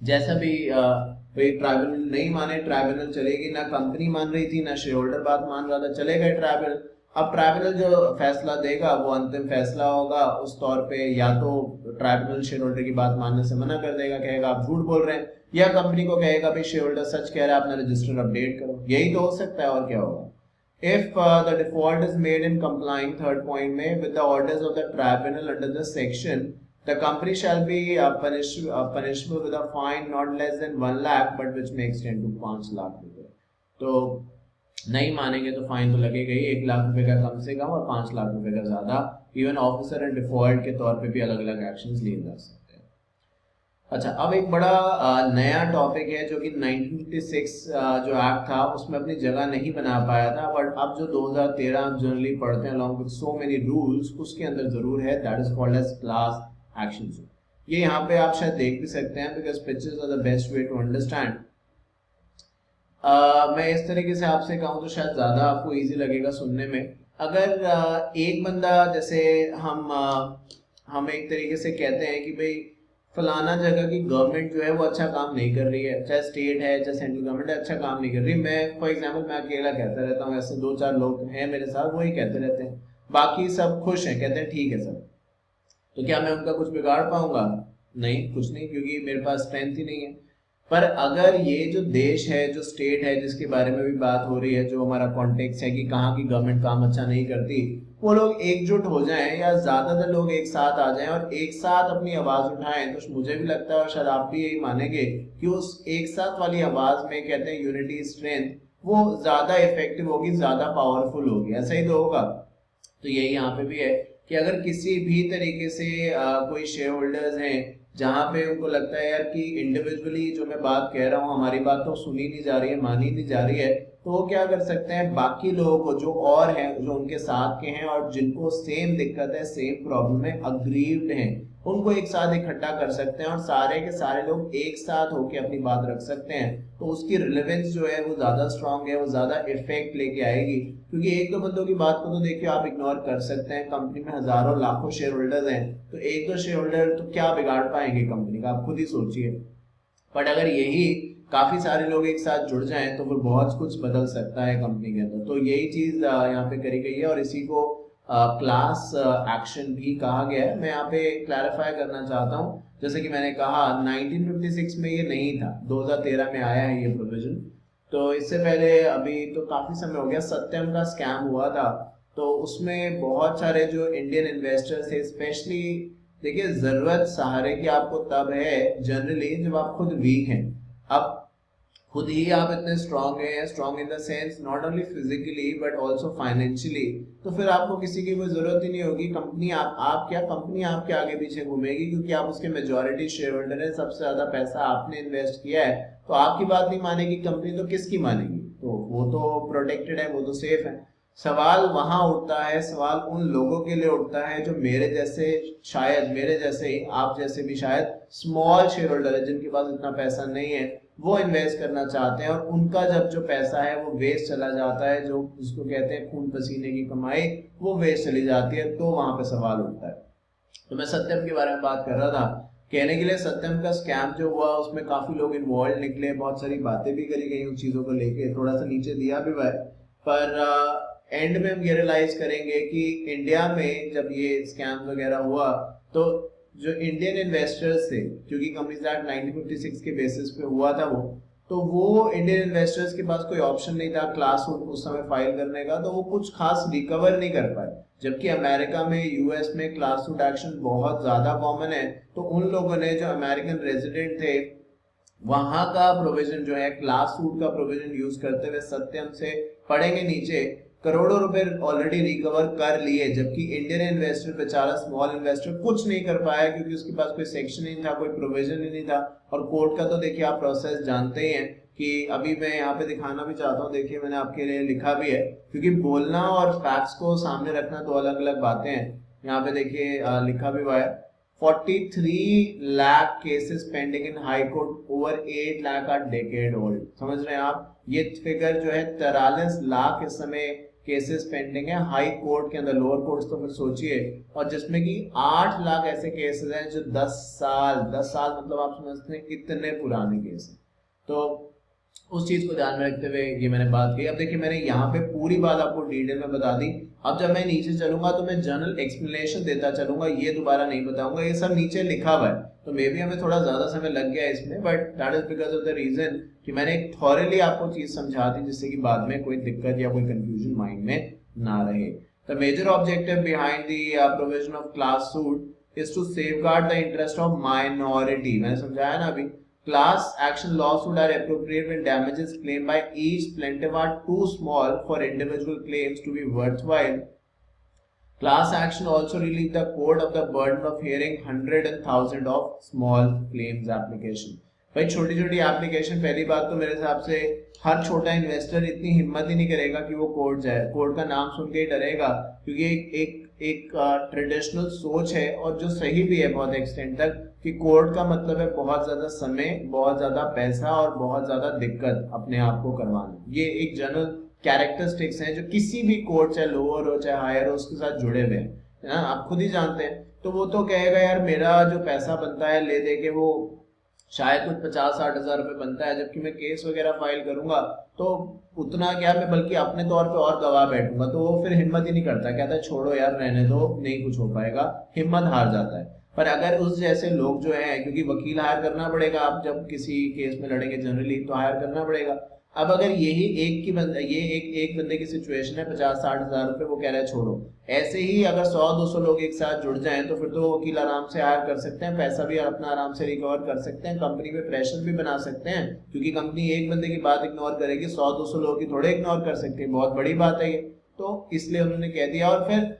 जैसा भी भाई tribunal नहीं माने, tribunal चलेगी, ना company मान रही थी ना शेयर होल्डर बात मान रहा था, चले गए ट्राइब्यूनल। अब ट्राइब्यूनल जो फैसला देगा वो अंतिम फैसला होगा, उस तौर पे या तो ट्राइब्यूनल शेयर होल्डर की बात मानने से मना कर देगा, कहेगा आप झूठ बोल रहे हैं, या कंपनी को कहेगा भाई शेयर होल्डर सच कह रहा है, अपना रजिस्टर अपडेट करो। यही तो हो सकता है, और क्या होगा। If the default is made in complying, third point में, with the orders of the tribunal under the section, the company shall be punishable with a fine not less than 1 lakh but which may extend to 5 lakh रुपए। तो नहीं मानेंगे तो fine तो लगेगा ही, 1 लाख रुपए का कम से कम और 5 लाख रुपए का ज्यादा। इवन ऑफिसर एंड डिफॉल्ट के तौर पे भी अलग अलग एक्शंस लिए जा सकते हैं। अच्छा, अब एक बड़ा नया टॉपिक है जो कि 1956 जो एक्ट था उसमें अपनी जगह नहीं बना पाया था, बट अब जो 2013 आप जनरली पढ़ते हैं along with so many rules, उसके अंदर जरूर है, that is called as class action suit. ये यहाँ पे आप शायद देख भी सकते हैं, because pictures are the best way to understand. मैं इस तरीके से आपसे कहूँ तो शायद ज्यादा आपको इजी लगेगा सुनने में। अगर एक बंदा, जैसे हम एक तरीके से कहते हैं कि भाई फलाना जगह की गवर्नमेंट जो है वो अच्छा काम नहीं कर रही है, चाहे स्टेट है चाहे सेंट्रल गवर्नमेंट है, अच्छा काम नहीं कर रही। मैं फॉर एग्जांपल मैं अकेला कहता रहता हूँ, ऐसे 2-4 लोग हैं मेरे साथ वही कहते रहते हैं, बाकी सब खुश हैं, कहते हैं ठीक है सब। तो क्या मैं उनका कुछ बिगाड़ पाऊंगा? नहीं, कुछ नहीं, क्योंकि मेरे पास स्ट्रेंथ ही नहीं है। पर अगर ये जो देश है, जो स्टेट है जिसके बारे में भी बात हो रही है, जो हमारा कॉन्टेक्स्ट है कि कहाँ की गवर्नमेंट काम अच्छा नहीं करती, वो लोग एकजुट हो जाएं या ज्यादातर लोग एक साथ आ जाएं और एक साथ अपनी आवाज उठाएं, तो मुझे भी लगता है और शायद आप भी यही मानेंगे कि उस एक साथ वाली आवाज में, कहते हैं यूनिटी स्ट्रेंथ, वो ज्यादा इफेक्टिव होगी, ज्यादा पावरफुल होगी। ऐसा ही तो होगा। तो यही यहाँ पे भी है कि अगर किसी भी तरीके से कोई शेयर होल्डर्स हैं जहां पे उनको लगता है यार कि इंडिविजुअली जो मैं बात कह रहा हूँ हमारी बात तो सुनी नहीं जा रही है, मानी नहीं जा रही है, तो वो क्या कर सकते हैं, बाकी लोगों को जो और हैं, जो उनके साथ के हैं और जिनको सेम दिक्कत है, सेम प्रॉब्लम है, अग्रीव्ड हैं, उनको एक साथ इकट्ठा कर सकते हैं और सारे के सारे लोग एक साथ होकर अपनी बात रख सकते हैं। तो उसकी रिलेवेंस जो है वो ज्यादा स्ट्रांग है, वो ज्यादा इफेक्ट लेके आएगी। क्योंकि एक दो बंदों की बात को तो देखिए आप इग्नोर कर सकते हैं, कंपनी में हजारों लाखों शेयर होल्डर्स हैं, तो एक दो शेयर होल्डर तो क्या बिगाड़ पाएंगे कंपनी का, आप खुद ही सोचिए। बट अगर यही काफी सारे लोग एक साथ जुड़ जाएं तो फिर बहुत कुछ बदल सकता है कंपनी के अंदर। तो यही चीज यहाँ पे करी गई है और इसी को क्लास एक्शन भी कहा गया है। मैं यहाँ पे क्लैरिफाई करना चाहता हूँ, जैसे कि मैंने कहा 1956 में ये नहीं था, 2013 में आया है ये प्रोविजन। तो इससे पहले अभी तो काफी समय हो गया, सत्यम का स्कैम हुआ था, तो उसमें बहुत सारे जो इंडियन इन्वेस्टर्स थे, स्पेशली देखिए जरूरत सहारे की आपको तब है जनरली जब आप खुद वीक हैं। अब खुद ही आप इतने स्ट्रांग हैं, strong in the sense not only physically but also financially, तो फिर आपको किसी की कोई जरूरत ही नहीं होगी। कंपनी कंपनी आपके आगे पीछे घूमेगी, क्योंकि आप उसके मेजॉरिटी शेयर होल्डर है, सबसे ज्यादा पैसा आपने इन्वेस्ट किया है, तो आपकी बात नहीं मानेगी कंपनी तो किसकी मानेगी? तो वो तो प्रोटेक्टेड है, वो तो सेफ है। सवाल वहां उठता है, सवाल उन लोगों के लिए उठता है जो मेरे जैसे, शायद मेरे जैसे ही, आप जैसे भी शायद स्मॉल शेयर होल्डर है, जिनके पास इतना पैसा नहीं है, वो इन्वेस्ट करना चाहते हैं और उनका जब जो पैसा है वो वेस्ट चला जाता है, जो जिसको कहते हैं खून पसीने की कमाई, वो वेस्ट चली जाती है, तो वहां पे सवाल उठता है। तो मैं सत्यम के बारे में बात कर रहा था, कहने के लिए सत्यम का स्कैम जो हुआ उसमें काफी लोग इन्वॉल्व निकले, बहुत सारी बातें भी करी गई उन चीजों को लेके, थोड़ा सा नीचे दिया भी हुआ है, पर एंड में हम ये रियलाइज करेंगे कि इंडिया में जब ये स्कैम वगैरह हुआ तो जो इंडियन इन्वेस्टर्स थे, क्योंकि कंपनीज एक्ट 1956 के बेसिस पे हुआ था वो, तो वो इंडियन इन्वेस्टर्स के पास कोई ऑप्शन नहीं था क्लास सूट उस समय फाइल करने का, तो वो कुछ खास रिकवर नहीं कर पाए। जबकि अमेरिका में, यूएस में क्लास सूट एक्शन बहुत ज्यादा कॉमन है, तो उन लोगों ने, जो अमेरिकन रेजिडेंट थे, वहां का प्रोविजन जो है क्लास सूट का प्रोविजन यूज करते हुए सत्यम से पड़ेंगे नीचे करोड़ों रुपए ऑलरेडी रिकवर कर लिए। जबकि इंडियन इन्वेस्टर बेचारा, स्मॉल इन्वेस्टर, कुछ नहीं कर पाया क्योंकि उसके पास कोई सेक्शन ही नहीं था, कोई प्रोविजन ही नहीं था। और कोर्ट का तो देखिए आप प्रोसेस जानते ही हैं कि अभी मैं यहाँ पे दिखाना भी चाहता हूँ, देखिए मैंने आपके लिए लिखा भी है, क्योंकि बोलना और फैक्ट्स को सामने रखना दो अलग अलग बातें हैं। यहाँ पे देखिए लिखा भी हुआ है, 43 lakh cases pending in high court, over 8 lakh are decade old। समझ रहे हैं आप, ये फिगर जो है 43 लाख इस समय केसेस पेंडिंग है हाई कोर्ट के अंदर, लोअर कोर्ट्स तो फिर सोचिए, और जिसमें कि 8 लाख ऐसे केसेस हैं जो 10 साल मतलब आप समझते हैं कितने पुराने केस हैं। तो उस चीज को ध्यान में रखते हुए ये मैंने बात की। अब देखिए मैंने यहाँ पे पूरी बात आपको डिटेल में बता दी। अब जब मैं नीचे चलूंगा तो मैं जनरल एक्सप्लेनेशन देता चलूंगा, ये दोबारा नहीं बताऊंगा, ये सब नीचे लिखा हुआ है। तो मे बी हमें थोड़ा ज्यादा समय लग गया इसमें, but that is because of the reason कि मैंने एक थॉरली आपको चीज समझा दी, जिससे कि बाद में कोई दिक्कत या कोई कंफ्यूजन माइंड में ना रहे। The major objective behind the provision of class suit is to safeguard the interest of minority. मैंने समझाया ना अभी, class action lawsuit are appropriate when damages claimed by each plaintiff are too small for individual claims to be worthwhile. Class action also relieve the court of the burden of hearing hundred and thousand of small claims application। भाई छोटी छोटी application, पहली बात तो मेरे हिसाब से हर छोटा इन्वेस्टर इतनी हिम्मत ही नहीं करेगा कि वो कोर्ट जाए, कोर्ट का नाम सुन के ही डरेगा, क्योंकि एक ट्रेडिशनल सोच है और जो सही भी है बहुत एक्सटेंट तक, कि कोर्ट का मतलब है बहुत ज्यादा समय, बहुत ज्यादा पैसा और बहुत ज्यादा दिक्कत अपने आप को करवाना। ये एक जनरल कैरेक्टरिस्टिक्स हैं जो किसी भी कोर्ट, चाहे लोअर हो चाहे हायर हो, उसके साथ जुड़े हुए हैं, है ना, आप खुद ही जानते हैं। तो वो तो कहेगा यार मेरा जो पैसा बनता है ले दे के वो शायद कुछ 50-60 हजार रुपए बनता है, जबकि मैं केस वगैरह फाइल करूंगा तो उतना क्या, मैं बल्कि अपने तौर पे और गवाह बैठूंगा। तो वो फिर हिम्मत ही नहीं करता, कहता है छोड़ो यार रहने दो, नहीं कुछ हो पाएगा, हिम्मत हार जाता है। पर अगर उस जैसे लोग जो हैं, क्योंकि वकील हायर करना पड़ेगा, आप जब किसी केस में लड़ेंगे जनरली तो हायर करना पड़ेगा। अब अगर यही एक बंदे की सिचुएशन है, 50-60 हजार रुपए, वो कह रहा है छोड़ो, ऐसे ही अगर 100-200 लोग एक साथ जुड़ जाएं तो फिर तो वकील आराम से हायर कर सकते हैं, पैसा भी अपना आराम से रिकवर कर सकते हैं, कंपनी पे प्रेशर भी बना सकते हैं, क्योंकि कंपनी एक बंदे की बात इग्नोर करेगी, 100-200 लोगों की थोड़े इग्नोर कर सकती है, बहुत बड़ी बात है ये। तो इसलिए उन्होंने कह दिया। और फिर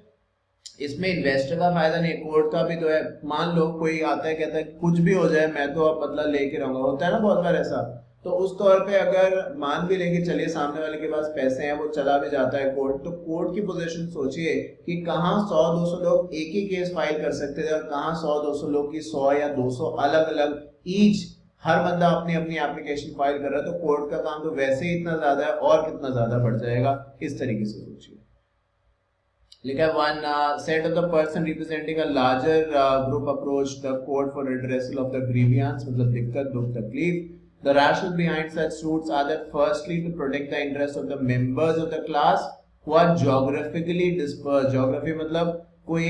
इसमें इन्वेस्टर का फायदा नहीं, कोर्ट का भी तो है। मान लो कोई आता है कहता है कुछ भी हो जाए मैं तो अब बदला लेके रहूंगा, होता है ना बहुत बार ऐसा। तो उस तौर पे अगर मान भी लेके चलिए सामने वाले के पास पैसे हैं, वो चला भी जाता है कोर्ट, तो कोर्ट की पोजीशन सोचिए कि कहाँ 100-200 लोग एक ही केस फाइल कर सकते थे और कहाँ 100-200 लोग की 100 या 200 अलग अलग ईच, हर बंदा अपनी अपनी एप्लीकेशन फाइल कर रहा है। तो कोर्ट का काम तो वैसे ही इतना ज्यादा है और कितना ज्यादा बढ़ जाएगा, इस तरीके से सोचिए। लिखा है one set of the person representing a larger group approach the court for redressal of the grievance, मतलब दिक्कत, दुख, तकलीफ। The rationale behind such suits are that firstly to protect the interests of the members of the class who are geographically dispersed। Geography मतलब कोई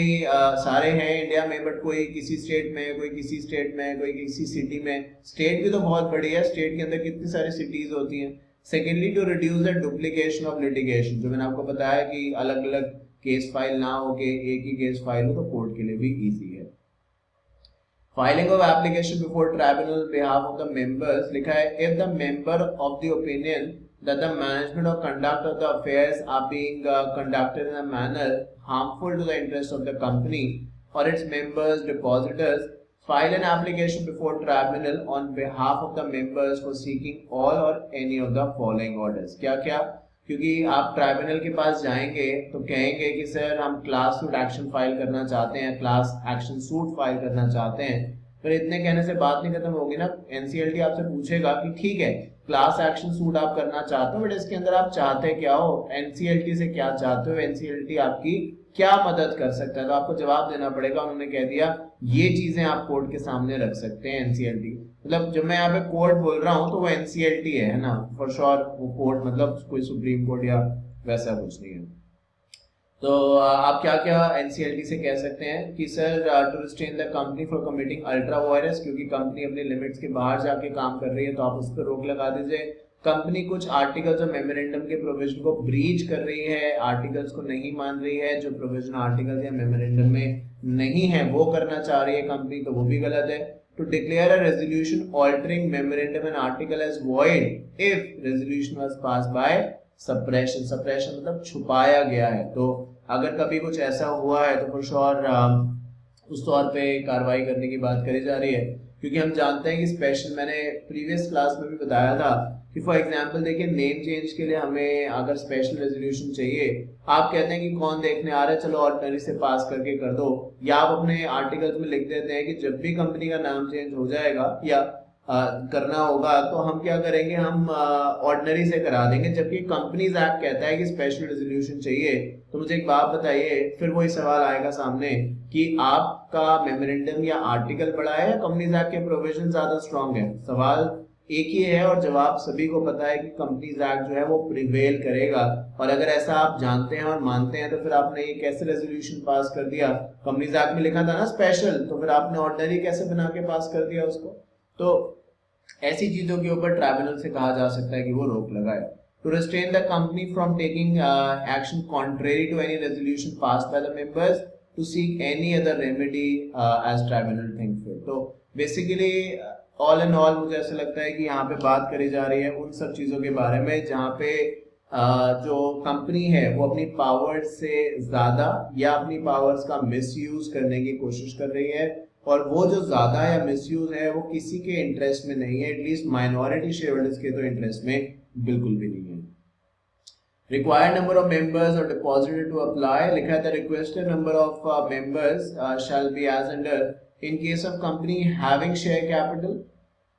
सारे हैं India में, but कोई किसी स्टेट में, कोई किसी स्टेट में, कोई किसी सिटी में। स्टेट भी तो बहुत बड़ी है, स्टेट के अंदर कितनी सारी सिटीज होती हैं। Secondly to reduce the duplication of litigation, जो मैंने आपको बताया कि अलग अलग केस फाइल ना हो के एक ही केस फाइल हो, तो कोर्ट के लिए भी इजी है। Filing of application before tribunal behalf of the members, लिखा है if the member of the opinion that the management or conduct of the affairs are being conducted in a manner harmful to the interest of the company or its members, depositors, file an application before tribunal on behalf of the members for seeking all or any of the following orders। क्या क्या, क्योंकि आप tribunal के पास जाएंगे तो कहेंगे कि sir हम क्लास सूट एक्शन फाइल करना चाहते हैं, क्लास एक्शन सूट फाइल करना चाहते हैं। पर इतने कहने से बात नहीं खत्म होगी ना, एनसीएलटी आपसे पूछेगा कि ठीक है क्लास एक्शन सूट आप करना चाहते हो, बट इसके अंदर आप चाहते क्या हो, एनसीएलटी से क्या चाहते हो, एनसीएलटी आपकी क्या मदद कर सकता है, तो आपको जवाब देना पड़ेगा। उन्होंने कह दिया ये चीजें आप कोर्ट के सामने रख सकते हैं। एनसीएलटी मतलब जब मैं यहाँ पे कोर्ट बोल रहा हूँ तो वो एनसीएलटी है ना, फॉर श्योर वो कोर्ट मतलब कोई सुप्रीम कोर्ट या वैसा कुछ नहीं है। तो आप क्या क्या एनसीएलटी से कह सकते हैं कि sir to restrain the company for committing ultra vires, क्योंकि कंपनी अपने लिमिट्स के बाहर जाके काम कर रही है तो आप उस पर रोक लगा दीजिए। कंपनी कुछ आर्टिकल्स और मेमोरेंडम के प्रोविजन को ब्रीच कर रही है, आर्टिकल्स को नहीं मान रही है, जो प्रोविजन आर्टिकल्स या मेमोरेंडम में नहीं है वो करना चाह रही है कंपनी, तो वो भी गलत है। To declare a resolution altering memorandum and article as void if resolution was pass by suppression, suppression मतलब छुपाया गया है। तो अगर कभी कुछ ऐसा हुआ है तो फॉर श्योर उस तौर पे कार्रवाई करने की बात करी जा रही है, क्योंकि हम जानते हैं कि स्पेशल, मैंने प्रीवियस क्लास में भी बताया था कि फॉर एग्जांपल देखिए नेम चेंज के लिए हमें अगर स्पेशल रेजोल्यूशन चाहिए, आप कहते हैं कि कौन देखने आ रहा है, चलो ऑर्डिनरी से पास करके कर दो, या आप अपने आर्टिकल्स में लिख देते हैं कि जब भी कंपनी का नाम चेंज हो जाएगा या करना होगा तो हम क्या करेंगे, हम ऑर्डिनरी से करा देंगे, जबकि कंपनीज एक्ट कहता है कि स्पेशल रेजोल्यूशन चाहिए। तो मुझे एक बात बताइए, फिर वही सवाल आएगा सामने कि आपका मेमोरेंडम या आर्टिकल बड़ा है या कंपनीज एक्ट के प्रोविजन ज्यादा स्ट्रांग है। सवाल एक ही है और जवाब सभी को पता है कि कंपनीज एक्ट जो है वो प्रिवेल करेगा। और अगर ऐसा आप जानते हैं और मानते हैं तो फिर आपने ये कैसे रेजोल्यूशन पास कर दिया? कंपनीज एक्ट में लिखा था ना स्पेशल, तो फिर आपने ऑर्डिनरी कैसे बना के पास कर दिया उसको? तो ऐसी चीजों के ऊपर ट्राइब्यूनल से कहा जा सकता है कि वो रोक लगाए। To restrain the company from taking action contrary to any resolution passed by the members to seek any other remedy as tribunal think fit. तो बेसिकली ऑल इन ऑल मुझे ऐसा लगता है कि यहाँ पे बात करी जा रही है उन सब चीजों के बारे में जहाँ पे जो कंपनी है वो अपनी पावर्स से ज्यादा या अपनी पावर्स का मिसयूज करने की कोशिश कर रही है, और वो जो ज्यादा या मिसयूज है वो किसी के इंटरेस्ट में नहीं है, एटलीस्ट माइनॉरिटी शेयरहोल्डर्स के तो इंटरेस्ट में बिल्कुल भी नहीं है। Required number of members or depositor to apply, लिखा है the requested number of members shall be as under in case of company having share capital,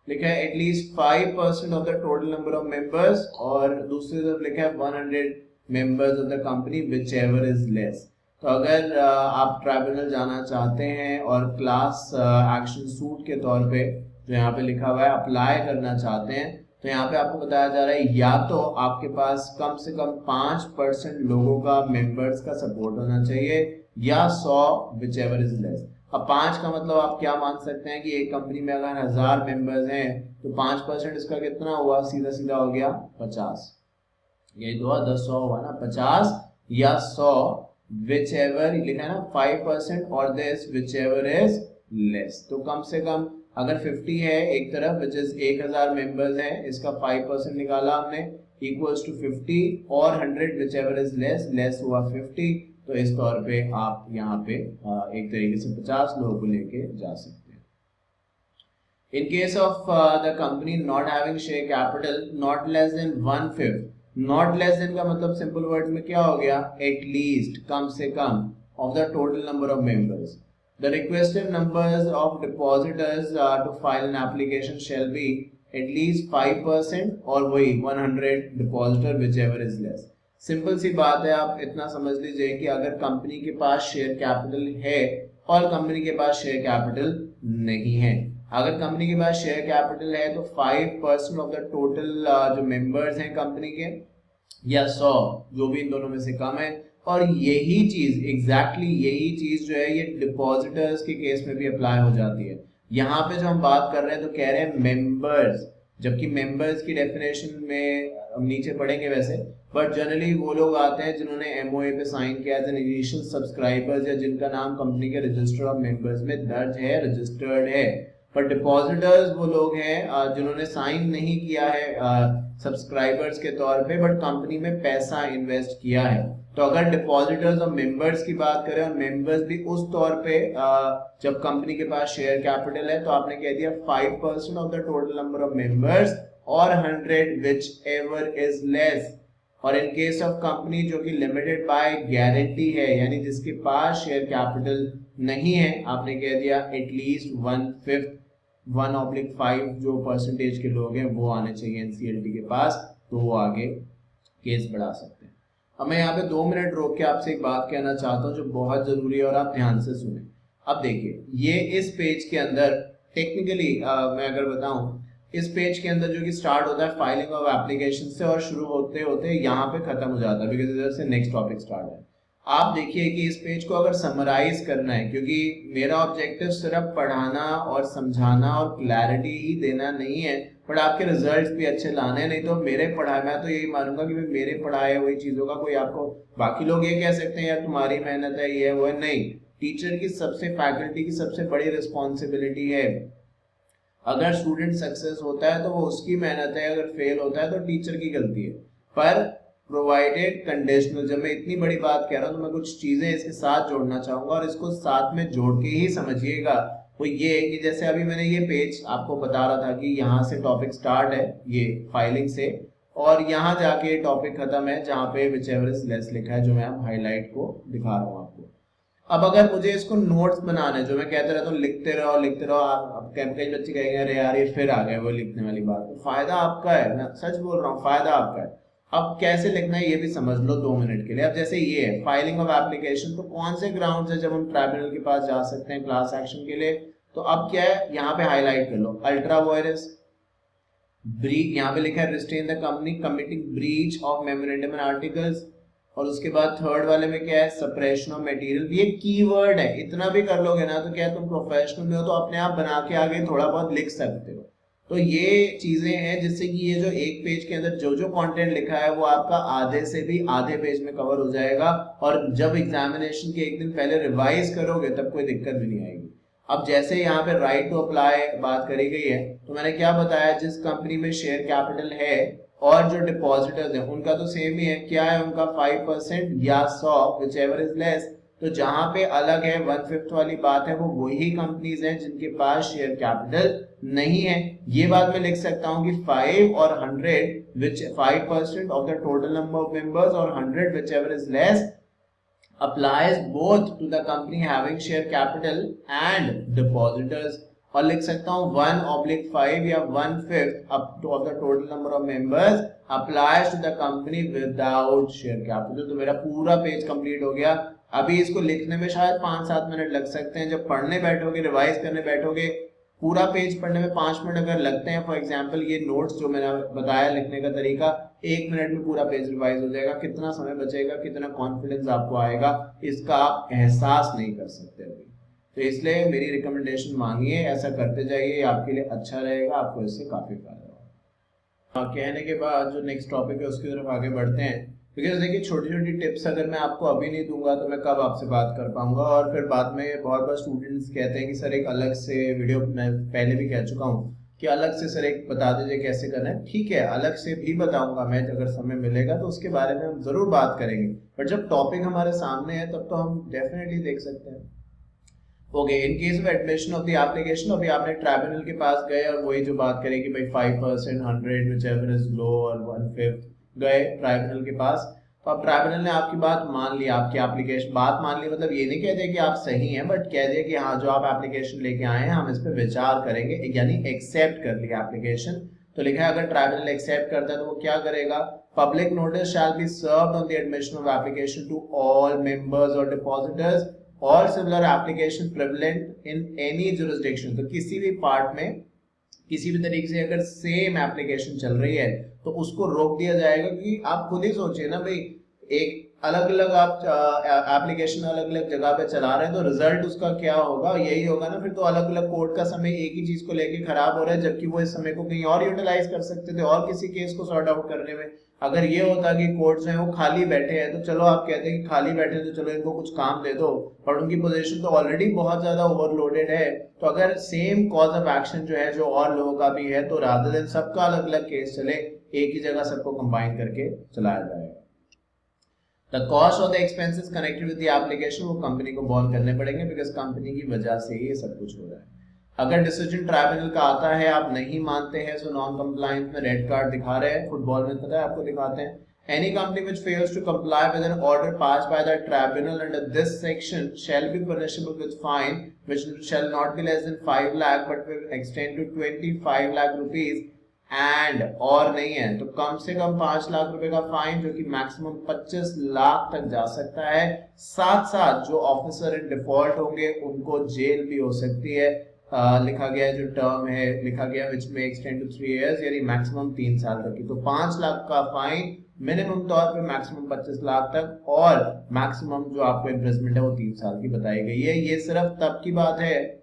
लिखा है at least 5% of the total number of members, और दूसरी तरफ लिखा है 100 members of the company which ever is less. तो अगर आप ट्राइब्यूनल जाना चाहते हैं और क्लास एक्शन सूट के तौर पे जो यहाँ पे लिखा हुआ है अप्लाई करना चाहते हैं, तो यहाँ पे आपको बताया जा रहा है या तो आपके पास कम से कम 5% लोगों का मेंबर्स का सपोर्ट होना चाहिए या 100 विच एवर इज लेस। अब 5 का मतलब आप क्या मान सकते हैं कि एक कंपनी में अगर 1000 मेंबर्स हैं तो 5% इसका कितना हुआ, सीधा सीधा हो गया 50। ये तो 10 हुआ ना, 50 या 100 विच एवर लिखा है ना 5% और this which ever is less. तो कम से कम अगर 50 है एक तरफ विच इज 1000 मेंबर्स हैं, इसका 5% निकाला हमने इक्वल्स टू 50 और 100 which ever is less, less हुआ 50। तो इस तौर पे आप यहाँ पे एक तरीके से 50 लोगों को लेके जा सकते हैं। इन case of the company not having share capital not less than 1/5, not less than का मतलब सिंपल वर्ड में क्या हो गया, एटलीस्ट कम से कम of the total number of members. The requested numbers of depositors to file an application shall be at least 5% और वही 100 depositor whichever is less. Simple सी बात है, आप इतना समझ लीजिए कि अगर कंपनी के पास शेयर कैपिटल है और कंपनी के पास शेयर कैपिटल नहीं है, अगर कंपनी के पास शेयर कैपिटल है तो 5% ऑफ द टोटल जो मेंबर्स हैं कंपनी के या 100 जो भी इन दोनों में से कम है, और यही चीज एग्जैक्टली यही चीज जो है ये डिपॉजिटर्स के केस में भी अप्लाई हो जाती है। यहाँ पे जो हम बात कर रहे हैं तो कह रहे हैं मेंबर्स, जबकि मेंबर्स की डेफिनेशन में हम नीचे पढ़ेंगे वैसे, बट जनरली वो लोग आते हैं जिन्होंने एमओए पे साइन किया एज एन इनिशियल सब्सक्राइबर्स या जिनका नाम कंपनी के रजिस्टर ऑफ मेंबर्स में दर्ज है, रजिस्टर्ड है। पर डिपॉजिटर्स वो लोग हैं जिन्होंने साइन नहीं किया है सब्सक्राइबर्स के तौर पे, बट कंपनी में पैसा इन्वेस्ट किया है। तो अगर डिपॉजिटर्स और मेंबर्स की बात करें और मेंबर्स भी उस तौर पे जब कंपनी के पास शेयर कैपिटल है तो आपने कह दिया 5% of the total number of members और 100 विच एवर इज लेस। और इन केस ऑफ कंपनी जो कि लिमिटेड बाय गारंटी है यानी जिसके पास शेयर कैपिटल नहीं है, आपने कह दिया एटलीस्ट 1/5 1/5 जो परसेंटेज के लोग हैं वो आने चाहिए एनसीएलटी के पास, तो वो आगे केस बढ़ा सकते हैं। अब मैं यहाँ पे 2 मिनट रोक के आपसे एक बात कहना चाहता हूँ जो बहुत जरूरी है और आप ध्यान से सुने। अब देखिए ये इस पेज के अंदर टेक्निकली मैं अगर बताऊं, इस पेज के अंदर जो कि स्टार्ट होता है फाइलिंग ऑफ एप्लीकेशन से और शुरू होते होते यहाँ पे खत्म हो जाता है, बिकॉज इधर से नेक्स्ट टॉपिक स्टार्ट है। आप देखिए कि इस पेज को अगर समराइज करना है, क्योंकि मेरा ऑब्जेक्टिव सिर्फ पढ़ाना और समझाना और क्लैरिटी ही देना नहीं है, बट आपके रिजल्ट्स भी अच्छे लाने हैं। नहीं तो मेरे पढ़ाए, मैं तो यही मानूंगा कि मेरे पढ़ाए हुई चीजों का कोई आपको, बाकी लोग ये कह सकते हैं यार तुम्हारी मेहनत है, ये है वो है, नहीं, टीचर की सबसे, फैकल्टी की सबसे बड़ी रिस्पॉन्सिबिलिटी है। अगर स्टूडेंट सक्सेस होता है तो वो उसकी मेहनत है, अगर फेल होता है तो टीचर की गलती है। पर प्रोवाइडेड कंडीशनल, जब मैं इतनी बड़ी बात कह रहा हूं तो मैं कुछ चीजें इसके साथ जोड़ना चाहूंगा और इसको साथ में जोड़ के ही समझिएगा। वो ये कि जैसे अभी मैंने ये पेज आपको बता रहा था कि यहाँ से टॉपिक स्टार्ट है ये फाइलिंग से, और यहाँ जाके टॉपिक खत्म है जहाँ पे whichever is less लिखा है, जो मैं अब हाईलाइट को दिखा रहा हूँ आपको। अब अगर मुझे इसको नोट्स बनाना है, जो मैं कहता रहता हूँ लिखते रहो लिखते रहो, अब कई बच्चे कहेंगे अरे यार ये फिर आ गए वो लिखने वाली बात, तो फायदा आपका है, मैं सच बोल रहा हूँ, फायदा आपका है। अब कैसे लिखना है ये भी समझ लो 2 मिनट के लिए। अब जैसे ये है फाइलिंग ऑफ एप्लीकेशन, तो कौन से ग्राउंड है जब हम ट्राइब्यूनल के पास जा सकते हैं क्लास एक्शन के लिए, तो अब क्या है यहाँ पे हाईलाइट कर लो, अल्ट्रा वायरस ब्रीच, यहाँ पे लिखा है restrain the company committing breach of memorandum and articles, और उसके बाद थर्ड वाले में क्या है, सप्रेशन ऑफ मटेरियल। ये कीवर्ड है, इतना भी कर लोगे ना तो क्या तुम प्रोफेशनल में हो तो अपने आप बना के आगे थोड़ा बहुत लिख सकते हो। तो ये चीजें हैं जिससे कि ये जो एक पेज के अंदर जो जो कंटेंट लिखा है वो आपका आधे से भी आधे पेज में कवर हो जाएगा, और जब एग्जामिनेशन के एक दिन पहले रिवाइज करोगे तब कोई दिक्कत भी नहीं आएगी। अब जैसे यहाँ पे राइट टू अप्लाई बात करी गई है, तो मैंने क्या बताया, जिस कंपनी में शेयर कैपिटल है और जो डिपॉजिटर्स हैं उनका तो सेम ही है, क्या है उनका 5% या 100 whichever is less। तो जहां पे अलग है 1/5 वाली बात है, वो वही कंपनीज हैं जिनके पास शेयर कैपिटल नहीं है। ये बात मैं लिख सकता हूं कि 5 और 100 which 5% of the total number of members और 100 whichever is less applies both to the company having share capital and depositors। और लिख सकता हूँ 1/5 या 1/5 up of the total number of members applies to the company without share capital। तो मेरा पूरा page complete हो गया। अभी इसको लिखने में शायद 5-7 मिनट लग सकते हैं, जब पढ़ने बैठोगे रिवाइज करने बैठोगे पूरा पेज पढ़ने में 5 मिनट अगर लगते हैं, फॉर एग्जांपल ये नोट्स जो मैंने बताया लिखने का तरीका, 1 मिनट में पूरा पेज रिवाइज हो जाएगा। कितना समय बचेगा, कितना कॉन्फिडेंस आपको आएगा, इसका आप एहसास नहीं कर सकते अभी। तो इसलिए मेरी रिकमेंडेशन मांगिए, ऐसा करते जाइए, आपके लिए अच्छा रहेगा, आपको इससे काफी फायदा होगा। कहने के बाद जो नेक्स्ट टॉपिक है उसकी तरफ आगे बढ़ते हैं, बिकॉज देखिए छोटी छोटी टिप्स अगर मैं आपको अभी नहीं दूंगा तो मैं कब आपसे बात कर पाऊंगा। और फिर बाद में बहुत बार स्टूडेंट्स कहते हैं कि सर एक अलग से वीडियो, मैं पहले भी कह चुका हूँ कि अलग से सर एक बता दीजिए कैसे करना है। ठीक है, अलग से भी बताऊंगा मैं, अगर समय मिलेगा तो उसके बारे में हम जरूर बात करेंगे, बट जब टॉपिक हमारे सामने है तब तो हम डेफिनेटली देख सकते हैं। Okay, in case of admission of the application, अभी आपने ट्राइब्यूनल के पास गए और वही जो बात करें कि भाई 5%, 100 whichever is low और 1/5 गए ट्राइब्यूनल के पास, तो अब ट्राइब्यूनल ने आपकी बात मान ली, आपकी एप्लीकेशन बात मान ली, मतलब ये नहीं कह दिया कि आप सही हैं, बट कह दिया कि हाँ जो आप एप्लीकेशन लेके आए हैं हम इस पे विचार करेंगे, यानी एक्सेप्ट कर लिया एप्लीकेशन। तो लिखा है अगर ट्राइब्यूनल एक्सेप्ट करता है तो वो क्या करेगा, public notice shall be served on the admission of application to all members और डिपॉजिटर्स और similar application prevalent in any jurisdiction. तो किसी भी पार्ट में किसी भी तरीके से अगर सेम एप्लीकेशन चल रही है तो उसको रोक दिया जाएगा, क्योंकि आप खुद ही सोचिए ना भाई, एक अलग अलग आप एप्लीकेशन अलग अलग जगह पे चला रहे हैं तो रिजल्ट उसका क्या होगा, यही होगा ना। फिर तो अलग अलग कोर्ट का समय एक ही चीज को लेके खराब हो रहा है, जबकि वो इस समय को कहीं और यूटिलाइज कर सकते थे और किसी केस को सॉर्ट आउट करने में। अगर ये होता कि कोर्ट्स हैं वो खाली बैठे हैं, तो चलो आप कहते हैं कि खाली बैठे हैं तो चलो इनको कुछ काम दे दो, और उनकी पोजीशन तो ऑलरेडी बहुत ज्यादा ओवरलोडेड है। तो अगर सेम कॉज ऑफ एक्शन जो है जो और लोगों का भी है, तो रादर देन सबका अलग अलग केस चले, एक ही जगह सबको कंबाइन करके चलाया जाएगा। The cost of the expenses connected with the application वो कंपनी को बॉर्न करने पड़ेंगे, बिकॉज कंपनी की वजह से ही ये सब कुछ हो रहा है। अगर डिसीजन ट्राइब्यूनल का आता है, आप नहीं मानते हैं, सो नॉन कंप्लायंस में रेड कार्ड दिखा रहे हैं, फुटबॉल में पता है आपको दिखाते हैं। Any company which fails to comply with an order passed by the tribunal under this section shall be punishable with fine, which shall not be less than 5 lakh but will extend to 25 lakh rupees, and और नहीं है तो कम से कम 5 लाख रुपए का fine, जो कि maximum 25 lakh तक जा सकता है। साथ साथ जो ऑफिसर इन डिफॉल्ट होंगे उनको जेल भी हो सकती है। लिखा गया है जो टर्म है, लिखा गया विच में एक्सटेंड टू 3 years, यानी मैक्सिमम 3 साल तक की। तो 5 लाख का फाइन मिनिमम तौर पे मैक्सिमम 25 लाख तक, और मैक्सिमम जो आपको इन्वेस्टमेंट है वो 3 साल की बताई गई है। ये सिर्फ तब की बात है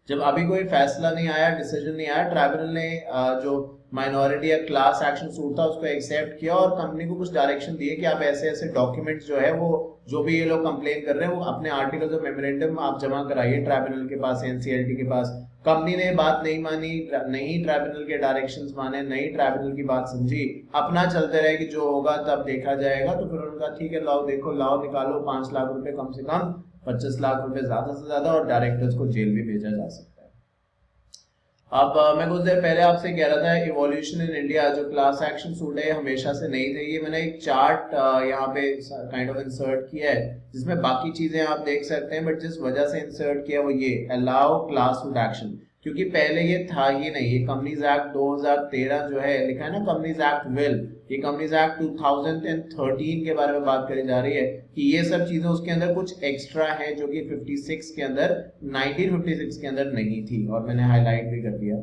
जब अभी कोई फैसला नहीं आया, डिसीजन नहीं आया, ट्राइब्यूनल ने जो माइनॉरिटी या क्लास एक्शन सूट था उसको एक्सेप्ट किया और कंपनी को कुछ डायरेक्शन दिए कि आप ऐसे ऐसे डॉक्यूमेंट्स जो है वो जो भी ये लोग कंप्लेन कर रहे हैं वो अपने आर्टिकल्स और मेमोरेंडम आप जमा कराइए ट्राइब्यूनल के पास, एनसीएलटी के पास। कंपनी ने बात नहीं मानी, नहीं ट्राइब्यूनल के डायरेक्शंस माने, नहीं ट्राइब्यूनल की बात समझी, अपना चलते रहे कि जो होगा तब देखा जाएगा। तो फिर उन्होंने कहा ठीक है लाओ देखो, लाओ निकालो 5 लाख रुपए कम से कम, 25 लाख रुपए ज्यादा से ज्यादा, और डायरेक्टर्स को जेल भी भेजा जा सकता है। अब मैं कुछ देर पहले आपसे कह रहा था इवोल्यूशन इन इंडिया, जो क्लास एक्शन सूट है हमेशा से नहीं थे। ये मैंने एक चार्ट यहाँ पे काइंड ऑफ इंसर्ट किया है जिसमें बाकी चीजें आप देख सकते हैं, बट जिस वजह से इंसर्ट किया वो ये अलाउ क्लास सूट एक्शन, क्योंकि पहले ये था ही नहीं। ये कंपनीज एक्ट 2013 जो है लिखा है ना कंपनीज एक्ट विल, ये कंपनीज एक्ट 2013 के बारे में बात करी जा रही है कि ये सब चीजें उसके अंदर कुछ एक्स्ट्रा है जो कि 56 के अंदर 1956 के अंदर नहीं थी, और मैंने हाईलाइट भी कर दिया।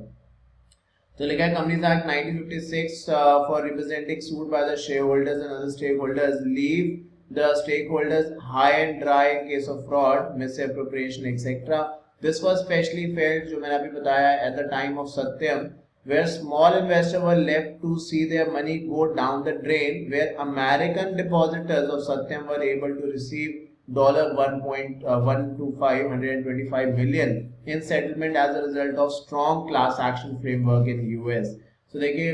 तो लिखा है companies act 1956 for representing suit by the share holders and other stakeholders leave the stakeholders high and dry in case of fraud, misappropriation etcetera. This was specially felt, जो मैंने अभी बताया, at the time of Satyam, where small investors were left to see their money go down the drain, where American depositors of Satyam were able to receive $125 million in settlement as a result of strong class action framework in US. So देखिए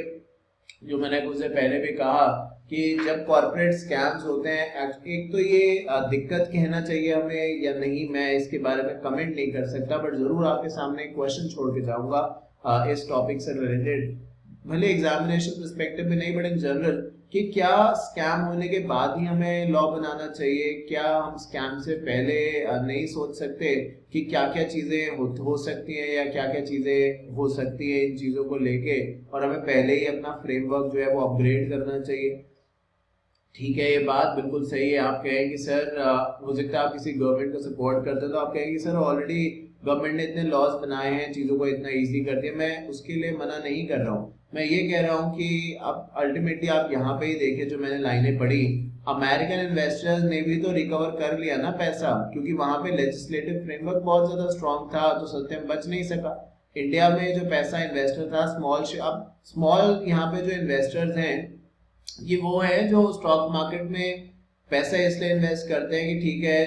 जो मैंने कुछ देर पहले भी कहा कि जब corporate scams होते हैं, एक तो ये दिक्कत कहना चाहिए हमें या नहीं, मैं इसके बारे में कमेंट नहीं कर सकता, बट जरूर आपके सामने एक क्वेश्चन छोड़ के जाऊंगा इस टॉपिक से रिलेटेड, भले एग्जामिनेशन पर्सपेक्टिव में नहीं बट इन जनरल, कि क्या स्कैम होने के बाद ही हमें लॉ बनाना चाहिए? क्या हम स्कैम से पहले नहीं सोच सकते कि क्या क्या चीजें हो सकती हैं या क्या क्या चीजें हो सकती है इन चीजों को लेके, और हमें पहले ही अपना फ्रेमवर्क जो है वो अपग्रेड करना चाहिए? ठीक है, ये बात बिल्कुल सही है। आप कहें कि सर हो सकता है आप किसी गवर्नमेंट को सपोर्ट करते हो तो आप कहेंगे सर ऑलरेडी गवर्नमेंट ने इतने लॉज बनाए हैं, चीजों को इतना इजी कर दिया, मैं उसके लिए मना नहीं कर रहा हूँ। मैं ये कह रहा हूँ कि अब अल्टीमेटली आप यहाँ पे ही देखिए, जो मैंने लाइनें पढ़ी, अमेरिकन इन्वेस्टर्स ने भी तो रिकवर कर लिया ना पैसा, क्योंकि वहां पे लेजिस्लेटिव फ्रेमवर्क बहुत ज्यादा स्ट्रॉन्ग था, तो सत्यम बच नहीं सका। इंडिया में जो पैसा इन्वेस्टर था स्मॉल यहाँ पे जो इन्वेस्टर्स हैं ये वो है जो स्टॉक मार्केट में पैसा इसलिए इन्वेस्ट करते हैं कि ठीक है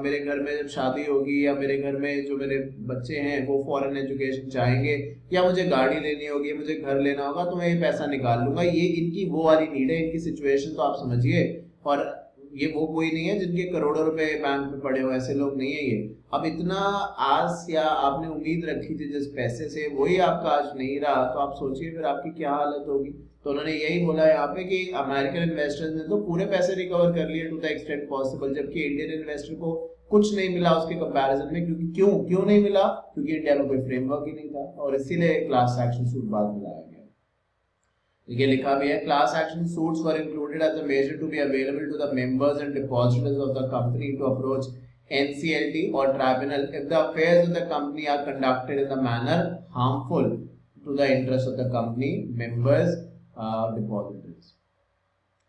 मेरे घर में जब शादी होगी या मेरे घर में जो मेरे बच्चे हैं वो फॉरेन एजुकेशन चाहेंगे या मुझे गाड़ी लेनी होगी, मुझे घर लेना होगा, तो मैं ये पैसा निकाल लूंगा। ये इनकी वो वाली नीड है, इनकी सिचुएशन तो आप समझिए। और ये वो कोई नहीं है जिनके करोड़ों रुपए बैंक में पड़े हो, ऐसे लोग नहीं है ये। अब इतना आस या आपने उम्मीद रखी थी जिस पैसे से, वही आपका आज नहीं रहा, तो आप सोचिए फिर आपकी क्या हालत होगी। तो उन्होंने यही बोला यहाँ पे कि अमेरिकन इन्वेस्टर्स ने तो पूरे पैसे रिकवर कर लिए टू द एक्सटेंट पॉसिबल, जबकि इंडियन इन्वेस्टर को कुछ नहीं मिला उसके कंपैरिजन में। क्योंकि क्यों नहीं मिला? क्योंकि इंडिया में कोई फ्रेमवर्क ही नहीं था, और इसीलिए क्लास एक्शन सूट बाद में लाया गया। ये लिखा भी है, class action suits were included as a measure to be available to the members and depositors of the company to approach NCLT or tribunal if the affairs of the company are conducted in a manner harmful to the interests of the company, members, depositors.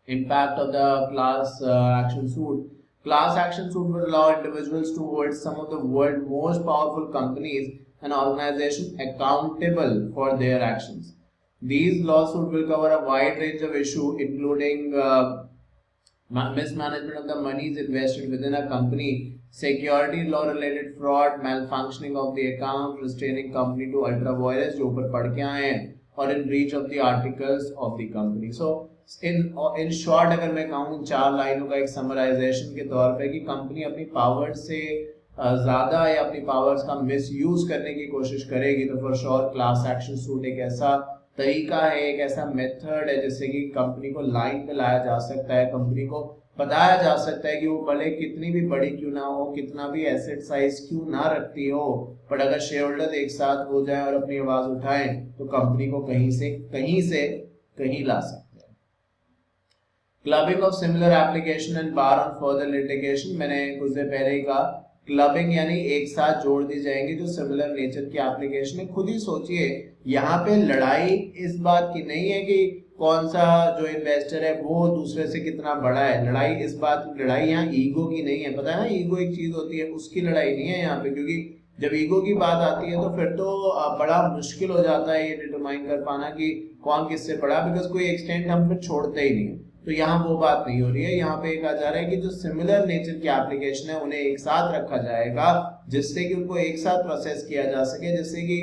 Impact of the class action suit. Class action suit will allow individuals to hold some of the world's most powerful companies and organizations accountable for their actions. These lawsuits will cover a wide range of issues, including mismanagement of the monies invested within a company, security law related fraud, malfunctioning of the account, restraining company to ultra vires जो ऊपर पढ़ के आए हैं, और in breach of the articles of the company. So in short अगर मैं कहूँ 4 लाइनों का एक समराइजेशन के तौर पे कि कंपनी अपनी पावर से ज्यादा या अपनी पावर्स का मिसयूज करने की कोशिश करेगी तो for sure class action suit एक ऐसा तरीका है, एक ऐसा मेथड है जिससे कि कंपनी को लाइन पे लाया जा सकता है, कंपनी को बताया जा सकता है कि वो भले कितनी भी बड़ी क्यों ना हो, कितना भी एसेट साइज क्यों ना रखती हो, पर अगर शेयर होल्डर एक साथ हो जाए और अपनी आवाज उठाएं तो कंपनी को कहीं से कहीं ला सकते हैं। Clubbing of similar application and bar on further litigation, मैंने कुछ देर पहले ही कहा क्लबिंग यानी एक साथ जोड़ दी जाएंगी जो सिमिलर नेचर की एप्लीकेशन है। खुद ही सोचिए यहाँ पे लड़ाई इस बात की नहीं है कि कौन सा जो इन्वेस्टर है वो दूसरे से कितना बड़ा है। लड़ाई यहाँ ईगो की नहीं है, पता है ना, ईगो एक चीज होती है, उसकी लड़ाई नहीं है यहाँ पे, क्योंकि जब ईगो की बात आती है तो फिर तो बड़ा मुश्किल हो जाता है ये डिटरमाइन कर पाना कि कौन किससे बड़ा, बिकॉज कोई एक्सटेंट हम फिर छोड़ते ही नहीं है। तो यहाँ वो बात नहीं हो रही है, यहाँ पे एक आ जा रहा है कि जो सिमिलर नेचर की एप्लीकेशन है उन्हें एक साथ रखा जाएगा, जिससे कि उनको एक साथ प्रोसेस किया जा सके, जिससे कि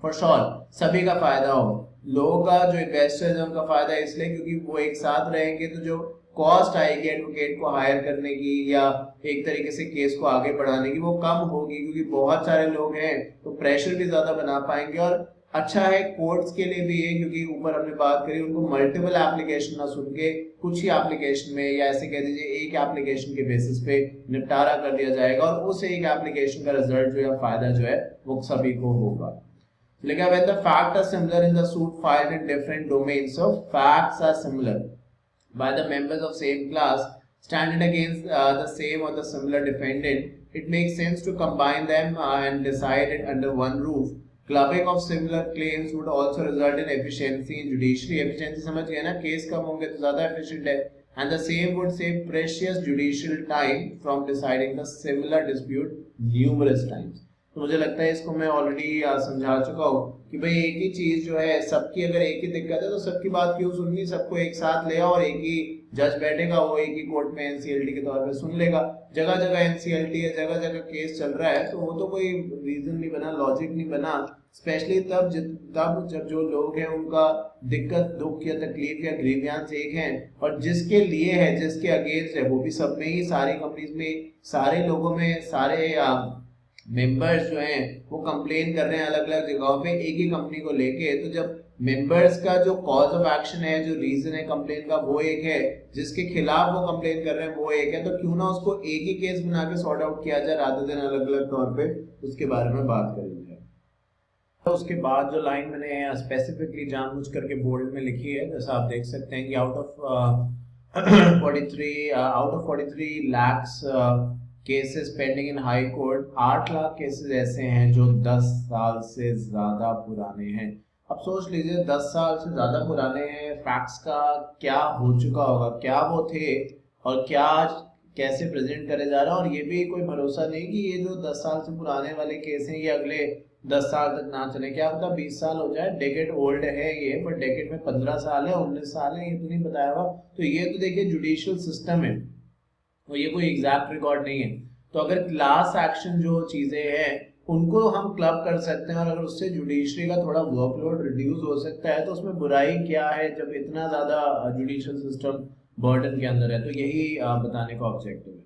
फॉर श्योर सभी का फायदा हो। लोगों का जो इन्वेस्टर्स है उनका फायदा इसलिए क्योंकि वो एक साथ रहेंगे, तो जो कॉस्ट आएगी एडवोकेट को हायर करने की या एक तरीके से केस को आगे बढ़ाने की वो कम होगी, क्योंकि बहुत सारे लोग हैं तो प्रेशर भी ज्यादा बना पाएंगे। और अच्छा है कोर्ट्स के लिए भी है, क्योंकि ऊपर हमने बात करी उनको मल्टीपल एप्लीकेशन ना सुन के कुछ ही एप्लीकेशन में या ऐसे कह दीजिए एक एप्लीकेशन के बेसिस पे निपटारा कर दिया जाएगा, और उस एक एप्लीकेशन का रिजल्ट जो है फायदा जो है वो सभी को होगा। लेकिन when the facts are similar in the suit filed in different domains, so facts are similar by the members of same class standing against the same or the similar defendant, it makes sense to combine them and decide it under one roof. Clubbing of similar claims would also result in efficiency in judiciary. Efficiency समझ गए ना, case कम होंगे तो ज्यादा efficient है, and the same would save precious judicial time from deciding the similar dispute numerous times. तो मुझे लगता है इसको मैं ऑलरेडी समझा चुका हूँ कि भाई एक ही चीज जो है सबकी अगर एक ही दिक्कत है तो सबकी बात क्यों सुननी, सबको एक साथ ले आओ और एक ही जज बैठेगा, वो एक ही कोर्ट में एनसीएलटी के तौर पे सुन लेगा। जगह जगह एनसीएलटी है, जगह जगह केस चल रहा है, तो वो तो कोई रीजन नहीं बना, लॉजिक नहीं बना, स्पेशली तब जब जो लोग हैं उनका दिक्कत दुख या तकलीफ या ग्रीवियंस एक है, और जिसके लिए है जिसके अगेंस्ट है वो भी सब में ही, सारी कंपनीज में सारे लोगों में सारे मेंबर्स जो हैं वो कंप्लेन कर रहे हैं अलग अलग जगहों पे एक ही कंपनी को लेके। तो जब मेंबर्स का जो कॉज ऑफ एक्शन है, जो रीजन है कंप्लेन का वो एक है, जिसके खिलाफ वो कंप्लेन कर रहे हैं वो एक है, तो क्यों ना उसको एक ही केस बना के सॉर्ट आउट किया जाए रादर देन अलग अलग तौर पे, उसके बारे में बात करेंगे। तो उसके बाद जो लाइन मैंने स्पेसिफिकली जानबूझ करके बोल्ड में लिखी है, जैसा आप देख सकते हैं कि out of 43 lakhs cases pending in high court, 8 lakh cases ऐसे हैं जो 10 साल से ज्यादा पुराने हैं। अब सोच लीजिए 10 साल से ज्यादा पुराने हैं, फैक्ट्स का क्या हो चुका होगा, क्या वो थे और क्या कैसे प्रेजेंट करे जा रहा है। और ये भी कोई भरोसा नहीं कि ये जो 10 साल से पुराने वाले केस हैं ये अगले 10 साल तक ना चले, क्या पता 20 साल हो जाए, डेकेड ओल्ड है ये, पर डेकेड में 15 साल है 19 साल है, ये तो नहीं बताया हुआ। तो ये तो देखिए जुडिशियल सिस्टम है, तो ये कोई एग्जैक्ट रिकॉर्ड नहीं है। तो अगर क्लास एक्शन जो चीजें हैं उनको हम क्लब कर सकते हैं और अगर उससे जुडिशरी का थोड़ा वर्कलोड रिड्यूस हो सकता है तो उसमें बुराई क्या है जब इतना ज्यादा जुडिशियल सिस्टम बर्डन के अंदर है। तो यही बताने का ऑब्जेक्टिव है।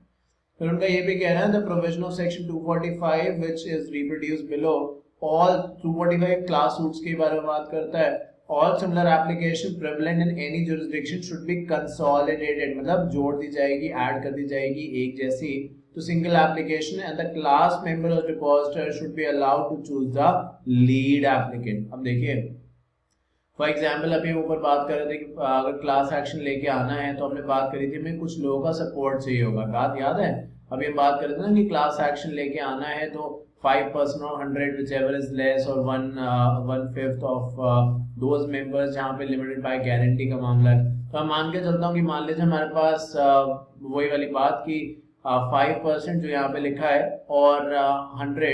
फिर उनका ये भी कहना है the provision of section 245 which is reproduced below all 245 class suits के बारे में बात करता है। All similar application prevalent in any jurisdiction should be consolidated, मतलब जोड़ दी जाएगी, ऐड कर दी जाएगी एक जैसी, तो single application and the class member of depositor should be allowed to choose the lead applicant. अब देखिए फॉर एग्जाम्पल अभी ऊपर बात कर रहे थे कि अगर क्लास एक्शन लेके आना है तो हमने बात करी थी हमें कुछ लोगों का सपोर्ट चाहिए होगा, बात याद है? अभी हम बात कर रहे थे ना कि क्लास एक्शन लेके आना है तो 5% or 100 whichever is less or 1/5 of those members जहाँ पे लिमिटेड बाय गारंटी का मामला है। तो हम मान के चलता हूँ कि मान लीजिए हमारे पास वही वाली बात की 5% जो यहाँ पे लिखा है और 100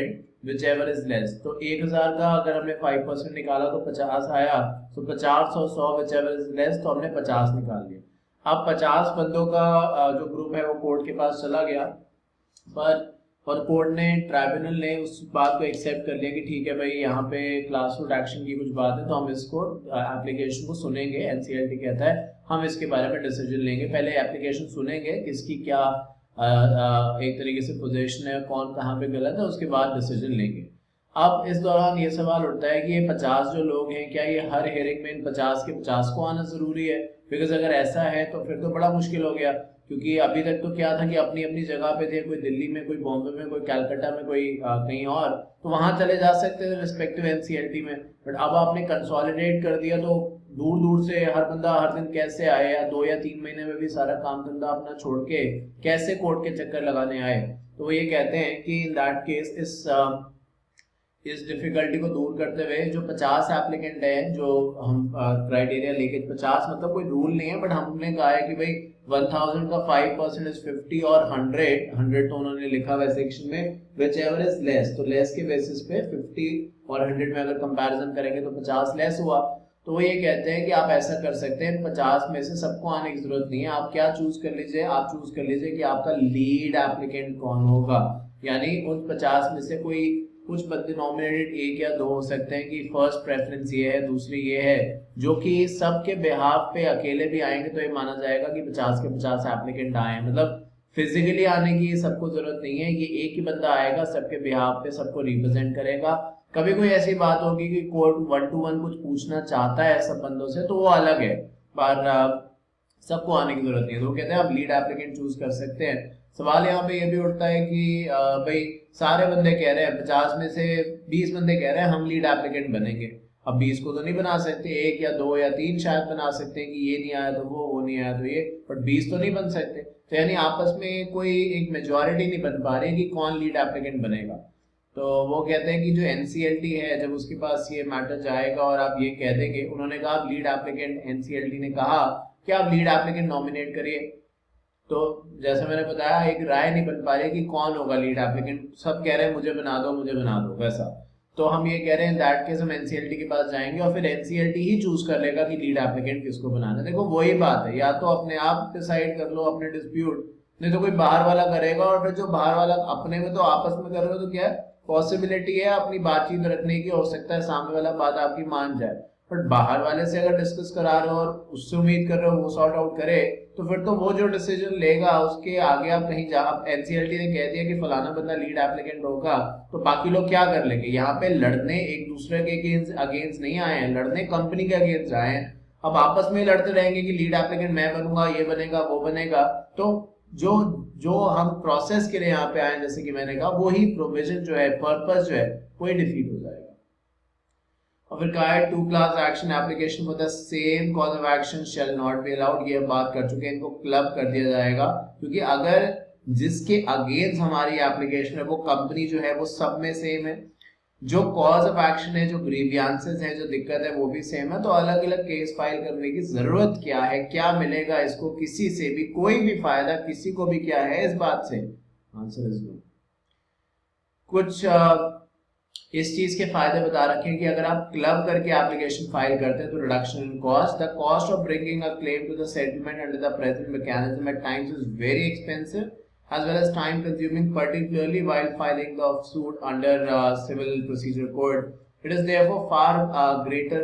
whichever is less, तो 1000 का अगर हमने 5% निकाला तो 50 आया, तो 50 और 100 whichever is less, तो हमने 50 निकाल लिया। अब 50 बंदों का जो ग्रुप है वो कोर्ट के पास चला गया, पर और कोर्ट ने ट्राइब्यूनल ने उस बात को एक्सेप्ट कर लिया कि ठीक है भाई यहाँ पे क्लास रूट एक्शन की कुछ बात है तो हम इसको एप्लीकेशन को सुनेंगे, एनसीएलटी कहता है हम इसके बारे में डिसीजन लेंगे। पहले एप्लीकेशन सुनेंगे किसकी क्या एक तरीके से पोजीशन है, कौन कहाँ पे गलत है, उसके बाद डिसीजन लेंगे। अब इस दौरान ये सवाल उठता है कि ये 50 जो लोग हैं क्या ये हर हेयरिंग में इन 50 के 50 को आना जरूरी है? बिकॉज अगर ऐसा है तो फिर तो बड़ा मुश्किल हो गया, क्योंकि अभी तक तो क्या था कि अपनी अपनी जगह पे थे, कोई दिल्ली में, कोई बॉम्बे में, कोई कलकत्ता में, कोई कहीं और, तो वहां चले जा सकते थे रिस्पेक्टिव एनसीएलटी में। बट अब आपने कंसोलिडेट कर दिया तो दूर दूर से हर बंदा हर दिन कैसे आए, या 2 या 3 महीने में भी सारा काम धंधा अपना छोड़ के कैसे कोर्ट के चक्कर लगाने आए। तो वो ये कहते हैं कि इन दैट केस इस डिफिकल्टी को दूर करते हुए जो 50 एप्लीकेंट हैं, जो हम क्राइटेरिया लेके 50 मतलब कोई रूल नहीं है, बट हमने कहा है कि भाई 1000 का 5% इज 50 और 100 तो उन्होंने लिखा हुआ है सेक्शन में विच एवर इज लेस, तो लेस के बेसिस पे 50 और 100 में अगर कंपैरिजन करेंगे तो 50 लेस हुआ। तो वो ये कहते हैं कि आप ऐसा कर सकते हैं, 50 में से सबको आने की जरूरत नहीं है, आप क्या चूज कर लीजिए, आप चूज कर लीजिए कि आपका लीड एप्लीकेंट कौन होगा, यानी उन 50 में से कोई कुछ बंदे नॉमिनेटेड एक या दो हो सकते हैं कि फर्स्ट प्रेफरेंस ये है, दूसरी ये है, जो कि सबके बिहाफ पे अकेले भी आएंगे तो ये माना जाएगा कि 50 के 50 एप्लीकेंट आए हैं, मतलब फिजिकली आने की सबको जरूरत नहीं है, ये एक ही बंदा आएगा सबके बिहाफ पे सबको रिप्रेजेंट करेगा। कभी कोई ऐसी बात होगी कि कोर्ट 1 to 1 कुछ पूछना चाहता है सब बंदों से तो वो अलग है, पर सबको आने की जरूरत नहीं है, तो वो कहते हैं आप लीड एप्लीकेंट चूज कर सकते हैं। सवाल यहाँ पे ये भी उठता है कि भाई सारे बंदे कह रहे हैं 50 में से 20 बंदे कह रहे हैं हम लीड एप्लीकेंट बनेंगे, अब 20 को तो नहीं बना सकते, एक या दो या तीन शायद बना सकते हैं कि ये नहीं आया तो वो नहीं आया तो ये, बट 20 तो नहीं बन सकते, तो यानी आपस में कोई एक मेजोरिटी नहीं बन पा रही कि कौन लीड एप्लीकेंट बनेगा। तो वो कहते हैं कि जो एनसीएलटी है जब उसके पास ये मैटर जाएगा और आप ये कह देंगे, उन्होंने कहा आप लीड एप्लीकेंट, एनसीएलटी ने कहा कि आप लीड एप्लीकेंट नॉमिनेट करिए, तो जैसे मैंने बताया एक राय नहीं बन पा रही कि कौन होगा लीड एप्लीकेंट, सब कह रहे हैं मुझे बना दो मुझे बना दो वैसा, तो हम ये कह रहे हैं दैट केस हम एनसीएलटी के पास जाएंगे और फिर एनसीएलटी ही चूज कर लेगा कि लीड एप्लीकेंट किसको बनाना है। देखो वही बात है, या तो अपने आप डिसाइड कर लो अपने डिस्प्यूट, नहीं तो कोई बाहर वाला करेगा, और फिर जो बाहर वाला अपने में तो आपस में कर रहे हो तो क्या है, पॉसिबिलिटी है अपनी बातचीत रखने की, हो सकता है सामने वाला बात आपकी मान जाए, बट बाहर वाले से अगर डिस्कस करा रहे हो और उससे उम्मीद कर रहे हो वो सॉर्ट आउट करे, तो फिर तो वो जो डिसीजन लेगा उसके आगे आप कहीं जा, अब एनसीएलटी ने कह दिया कि फलाना बंदा लीड एप्लीकेंट होगा, तो बाकी लोग क्या कर लेंगे, यहाँ पे लड़ने एक दूसरे के अगेंस्ट नहीं आए हैं, लड़ने कंपनी के अगेंस्ट आए हैं, अब आपस में लड़ते रहेंगे कि लीड एप्लीकेंट मैं बनूंगा, ये बनेगा वो बनेगा, तो जो जो हम प्रोसेस के लिए यहाँ पे आए, जैसे कि मैंने कहा वही प्रोविजन जो है, पर्पस जो है वही डिफीट हो जाएगा। और फिर कहा है 2 class action application for the same cause of action shall not be allowed, ये बात कर चुके हैं, इनको क्लब कर दिया जाएगा, क्योंकि अगर जिसके अगेंस्ट हमारी एप्लीकेशन है वो कंपनी जो है वो सब में सेम है, जो कॉज ऑफ एक्शन है, जो ग्रीवियंसेस है, जो दिक्कत है वो भी सेम है, तो अलग अलग केस फाइल करने की जरूरत क्या है, क्या मिलेगा इसको, किसी से भी कोई भी फायदा किसी को भी क्या है इस बात से, आंसर इज नो। कुछ इस चीज के फायदे बता रखे हैं कि अगर आप क्लब करके एप्लीकेशन फाइल करते हैं तो reduction in cost, the cost of bringing a claim to the settlement under the present mechanism at times is very expensive as well as time consuming, particularly while filing the suit under civil procedure code. It is therefore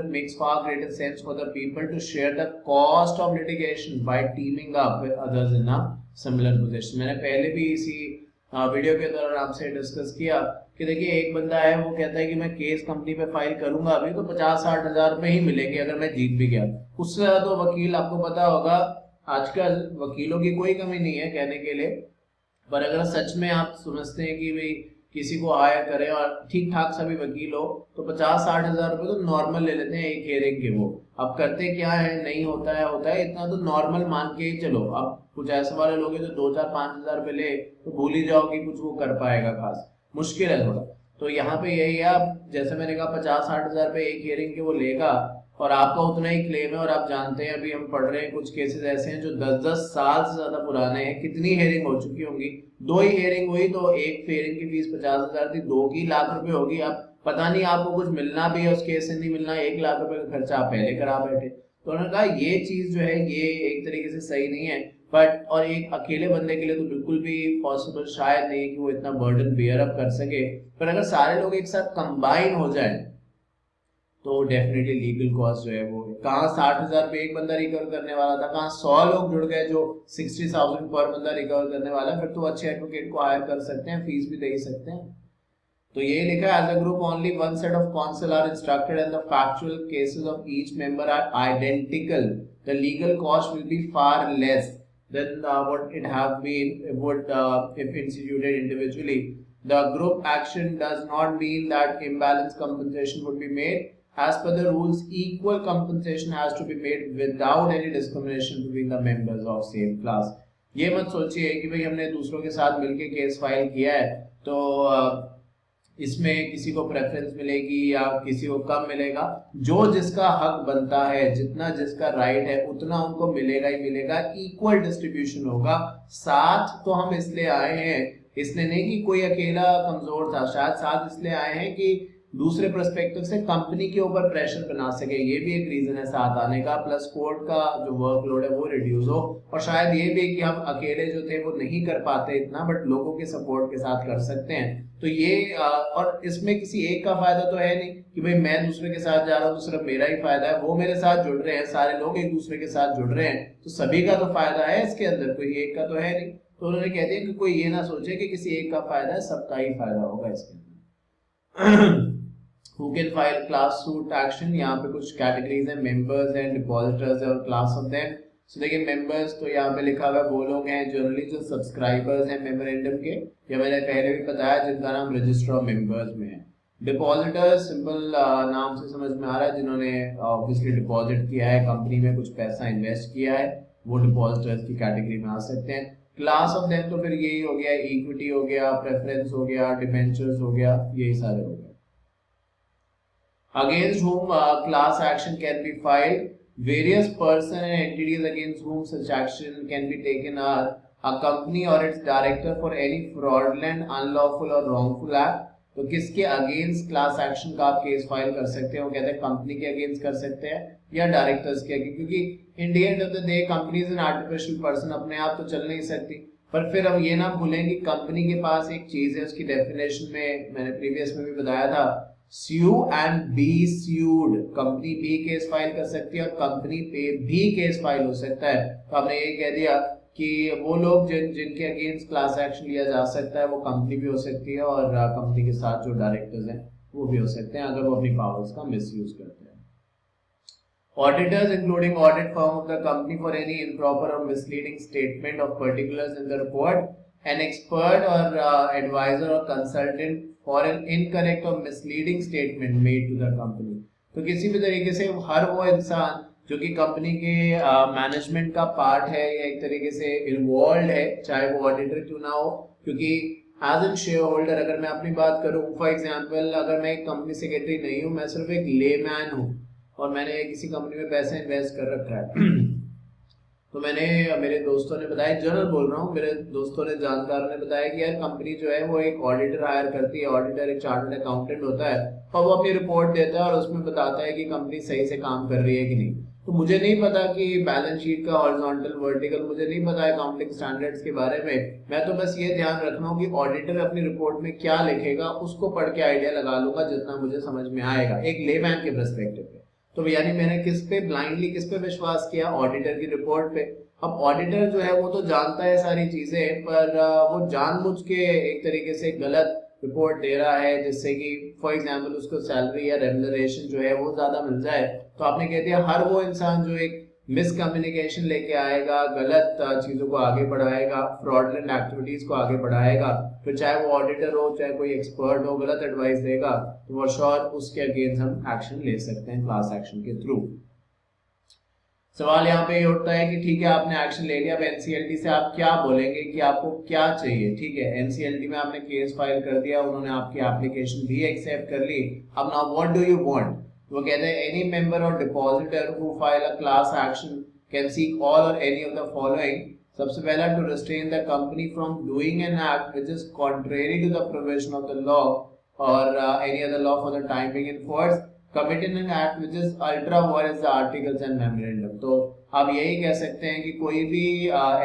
makes far greater sense for the people to share the cost of litigation by teaming up with others in a similar position. मैंने पहले भी इसी video के दौरान आपसे discuss किया कि देखिए एक बंदा है वो कहता है कि मैं केस कंपनी पे फाइल करूंगा अभी तो 50-60 हजार रुपए ही मिलेंगे अगर मैं जीत भी गया, उससे ज्यादा तो वकील, आपको पता होगा आजकल वकीलों की कोई कमी नहीं है कहने के लिए, पर अगर सच में आप समझते हैं कि भाई किसी को हायर करें और ठीक ठाक सभी वकील हो तो 50-60 हजार रुपए तो नॉर्मल ले लेते हैं एक हेयरिंग के, वो अब करते क्या है, नहीं होता है इतना तो नॉर्मल मान के ही चलो। अब कुछ ऐसे वाले लोग हैं जो 2-4-5 हजार रुपए ले तो भूल ही जाओ कि कुछ वो कर पाएगा, खास मुश्किल है थोड़ा। तो यहाँ पे यही है, आप जैसे मैंने कहा 50-60 हजार रुपए एक हियरिंग के वो लेगा और आपका उतना ही क्लेम है, और आप जानते हैं अभी हम पढ़ रहे हैं कुछ केसेस ऐसे हैं जो 10-10 साल से ज्यादा पुराने हैं, कितनी हियरिंग हो चुकी होंगी, 2 ही हियरिंग हुई तो एक हियरिंग की फीस 50 हजार थी, 2 की लाख रुपए होगी, अब पता नहीं आपको कुछ मिलना भी है उस केस से नहीं मिलना, 1 लाख रुपए का खर्चा आप पहले करा बैठे। तो उन्होंने कहा ये चीज जो है ये एक तरीके से सही नहीं है, बट और एक अकेले बंदे के लिए तो बिल्कुल भी पॉसिबल शायद नहीं कि वो इतना बर्डन बेयर अप कर सके, पर अगर सारे लोग एक साथ कंबाइन हो जाए तो डेफिनेटली लीगल कॉस्ट जो है वो कहाँ 60 हजार पे एक बंदा रिकवर करने वाला था, कहाँ 100 लोग जुड़ गए जो 60,000 पर बंदा रिकवर करने वाला, फिर तो अच्छे एडवोकेट को हायर कर सकते हैं, फीस भी दे ही सकते हैं। तो ये लिखा है, as a group only one set of counsel are instructed and the factual cases of each member are identical, the legal cost will be far less than what it have been would if instituted individually. The group action does not mean that imbalanced compensation would be made. As per the rules, equal compensation has to be made without any discrimination between the members of same class. ये मत सोचिए कि भाई हमने दूसरों के साथ मिलके केस फाइल किया है तो इसमें किसी को प्रेफरेंस मिलेगी या किसी को कम मिलेगा, जो जिसका हक बनता है, जितना जिसका राइट है उतना उनको मिलेगा ही मिलेगा, इक्वल डिस्ट्रीब्यूशन होगा। साथ तो हम इसलिए आए हैं, इसलिए नहीं कि कोई अकेला कमजोर था, शायद साथ इसलिए आए हैं कि दूसरे पर्सपेक्टिव से कंपनी के ऊपर प्रेशर बना सके, ये भी एक रीजन है साथ आने का, प्लस कोर्ट का जो वर्कलोड है वो रिड्यूस हो, और शायद ये भी कि हम अकेले जो थे वो नहीं कर पाते इतना, बट लोगों के सपोर्ट के साथ कर सकते हैं। तो ये और इसमें किसी एक का फायदा तो है नहीं कि भाई मैं दूसरे के साथ जा रहा हूँ तो सिर्फ मेरा ही फायदा है, वो मेरे साथ जुड़ रहे हैं, सारे लोग एक दूसरे के साथ जुड़ रहे हैं, तो सभी का तो फायदा है इसके अंदर, कोई एक का तो है नहीं। तो उन्होंने कह दिया कि कोई ये ना सोचे कि किसी एक का फायदा है, सबका ही फायदा होगा इसके अंदर। Who can file class suit action? यहाँ पे कुछ कैटेगरीज हैं, मेंबर्स हैं, डिपॉजिटर्स हैं और क्लास ऑफ देम। सो देखिए मेंबर्स तो यहाँ पे लिखा हुआ है वो लोग हैं जनरली जो सब्सक्राइबर्स हैं मेमोरेंडम के, या मैंने पहले भी बताया जिनका नाम रजिस्टर ऑफ मेंबर्स में है। डिपॉजिटर्स सिंपल नाम से समझ में आ रहा है, जिन्होंने ऑब्वियसली डिपॉजिट किया है, कंपनी में कुछ पैसा इन्वेस्ट किया है, वो डिपॉजिटर्स की कैटेगरी में आ सकते हैं। क्लास ऑफ देम तो फिर यही हो गया, इक्विटी हो गया, प्रेफरेंस हो गया, डिबेंचर्स हो गया, यही सारे हो गए। Against whom class action can be filed, various person and entities against whom such action can be taken are a company or its director for any fraudulent, unlawful or wrongful act। तो किसके against class action का आप case file कर सकते हैं? वो कहते हैं कंपनी के अगेंस्ट कर सकते हैं या डायरेक्टर्स के अगेंस्ट, क्योंकि in the end of the day company is an artificial person, अपने आप तो चल नहीं सकती। पर फिर हम ये ना भूलें कि कंपनी के पास एक चीज है, उसकी डेफिनेशन में मैंने प्रीवियस में भी बताया था, sue and be sued। Company भी केस फाइल कर सकती है और कंपनी पे भी केस फाइल हो सकता है। तो हमने ये कह दिया कि वो लोग जिनके अगेंस्ट क्लास एक्शन लिया जा सकता है वो कंपनी भी हो सकती है, और कंपनी के साथ जो डायरेक्टर्स हैं वो भी हो सकते हैं अगर वो अपनी पावर्स का मिसयूज करते हैं। Auditors including audit firm of the company for any improper or misleading statement of particulars in the report, an expert or advisor or consultant for an incorrect or misleading statement made to the company। तो किसी भी तरीके से हर वो इंसान जो कि company के मैनेजमेंट का पार्ट है या एक तरीके से इन्वॉल्व है, चाहे वो ऑडिटर क्यों ना हो, क्योंकि एज एन शेयर होल्डर अगर मैं अपनी बात करूं, फॉर एग्जांपल अगर मैं एक कंपनी सेक्रेटरी नहीं हूं, मैं सिर्फ एक लेमैन हूं और मैंने किसी कंपनी में पैसा इन्वेस्ट कर रखा है तो मैंने, मेरे दोस्तों ने बताया, जनरल बोल रहा हूँ, मेरे दोस्तों ने, जानकारों ने बताया कि यार कंपनी जो है वो एक ऑडिटर हायर करती है, ऑडिटर एक चार्टर्ड अकाउंटेंट होता है और वो अपनी रिपोर्ट देता है और उसमें बताता है कि कंपनी सही से काम कर रही है कि नहीं। तो मुझे नहीं पता कि बैलेंस शीट का हॉरिजॉन्टल वर्टिकल, मुझे नहीं पता अकाउंटिंग स्टैंडर्ड्स के बारे में, मैं तो बस ये ध्यान रख रहा हूँ कि ऑडिटर अपनी रिपोर्ट में क्या लिखेगा उसको पढ़ के आइडिया लगा लूंगा जितना मुझे समझ में आएगा एक लेमैन के पर्सपेक्टिव पे। तो यानी मैंने किस पे ब्लाइंडली किस पे विश्वास किया? ऑडिटर की रिपोर्ट पे। अब ऑडिटर जो है वो तो जानता है सारी चीजें, पर वो जानबूझ के एक तरीके से गलत रिपोर्ट दे रहा है जिससे कि फॉर एग्जांपल उसको सैलरी या रेम्युनरेशन जो है वो ज्यादा मिल जाए। तो आपने कह दिया हर वो इंसान जो एक मिसकम्युनिकेशन लेके आएगा, गलत चीजों को आगे बढ़ाएगा, फ्रॉडलेंट एक्टिविटीज को आगे बढ़ाएगा, फिर चाहे वो ऑडिटर हो चाहे कोई एक्सपर्ट हो, गलत एडवाइस देगा तो वो श्योर उसके अगेंस्ट हम एक्शन ले सकते हैं क्लास एक्शन के थ्रू। सवाल यहाँ पे ये उठता है कि ठीक है आपने एक्शन ले लिया, अब एनसीएलटी से आप क्या बोलेंगे कि आपको क्या चाहिए? ठीक है, एनसीएलटी में आपने केस फाइल कर दिया, उन्होंने आपकी एप्लीकेशन भी एक्सेप्ट कर ली, अब now what do you want? वो कहते हैं एनी मेंबर और depositor who file a class action can seek all और एनी ऑफ द फॉलोइंग। सबसे पहला, to restrain the company from doing an act which is contrary to the provision of the law और any other law for the time being in force, committing an act which is ultra vires the articles and memorandum। तो आप यही कह सकते हैं कि कोई भी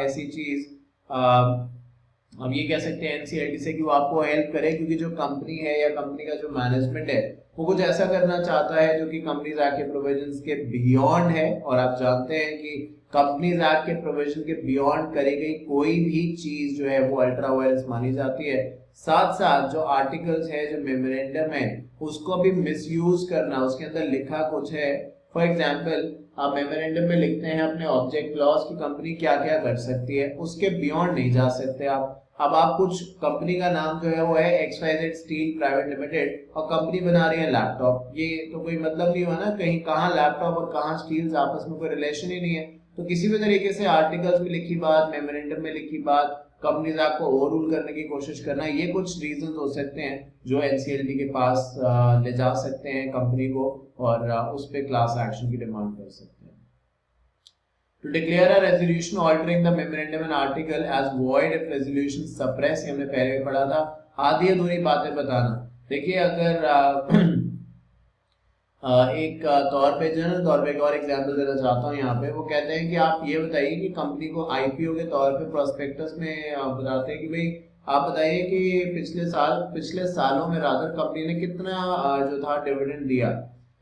ऐसी चीज अब ये कह सकते हैं एनसीएलटी से कि वो आपको हेल्प करे, क्योंकि जो कंपनी है या कंपनी का जो मैनेजमेंट है वो कुछ ऐसा करना चाहता है जो कि कंपनीज एक्ट के प्रोविजंस के बियॉन्ड है, और आप जानते हैं कि कंपनीज एक्ट के प्रोविजन के बियॉन्ड करी गई कोई भी चीज जो है वो अल्ट्रा वायरस मानी जाती है। साथ साथ जो आर्टिकल्स है, जो मेमोरेंडम है, उसको भी मिसयूज करना, उसके अंदर लिखा कुछ है, फॉर एग्जांपल आप मेमोरेंडम में लिखते हैं अपने ऑब्जेक्ट क्लॉज की कंपनी क्या क्या कर सकती है, उसके बियॉन्ड नहीं जा सकते आप। अब आप कुछ कंपनी का नाम जो है वो है XYZ स्टील प्राइवेट लिमिटेड और कंपनी बना रही है लैपटॉप, ये तो कोई मतलब नहीं हुआ ना, कहीं कहाँ लैपटॉप और कहाँ स्टील, आपस में कोई रिलेशन ही नहीं है। तो किसी भी तरीके से आर्टिकल्स में लिखी बात, मेमोरेंडम में लिखी बात, कंपनीज आपको ओवररूल करने की कोशिश करना, ये कुछ रीजंस हो सकते हैं जो NCLT के पास ले जा सकते हैं कंपनी को और उस पे क्लास एक्शन की डिमांड कर सकते हैं। To declare a resolution altering the memorandum and article as void if resolution suppress, हमने पहले भी पढ़ा था, आधी अधूरी बातें बताना। देखिए अगर एक तौर पे जनरल तौर पे एक और एग्जांपल देना चाहता हूँ यहाँ पे, वो कहते हैं कि आप ये बताइए कि कंपनी को IPO के तौर पे प्रोस्पेक्टस में बताते हैं कि भाई आप बताइए कि पिछले सालों में रादर कंपनी ने कितना जो था डिविडेंड दिया,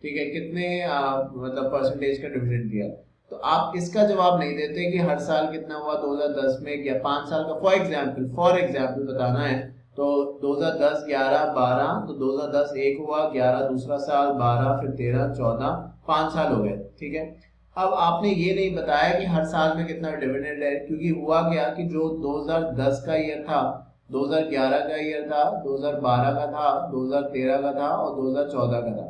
ठीक है, कितने मतलब परसेंटेज का डिविडेंड दिया। तो आप इसका जवाब नहीं देते कि हर साल कितना हुआ 2010 में या 5 साल का फॉर एग्जाम्पल बताना है, तो 2010 11 12, तो 2010 एक हुआ, 11 दूसरा साल, 12 फिर 13 14, 5 साल हो गए, ठीक है। अब आपने ये नहीं बताया कि हर साल में कितना डिविडेंड है, क्योंकि हुआ क्या कि जो 2010 का ईयर था, 2011 का ईयर था, 2012 का था, 2013 का था और 2014 का था।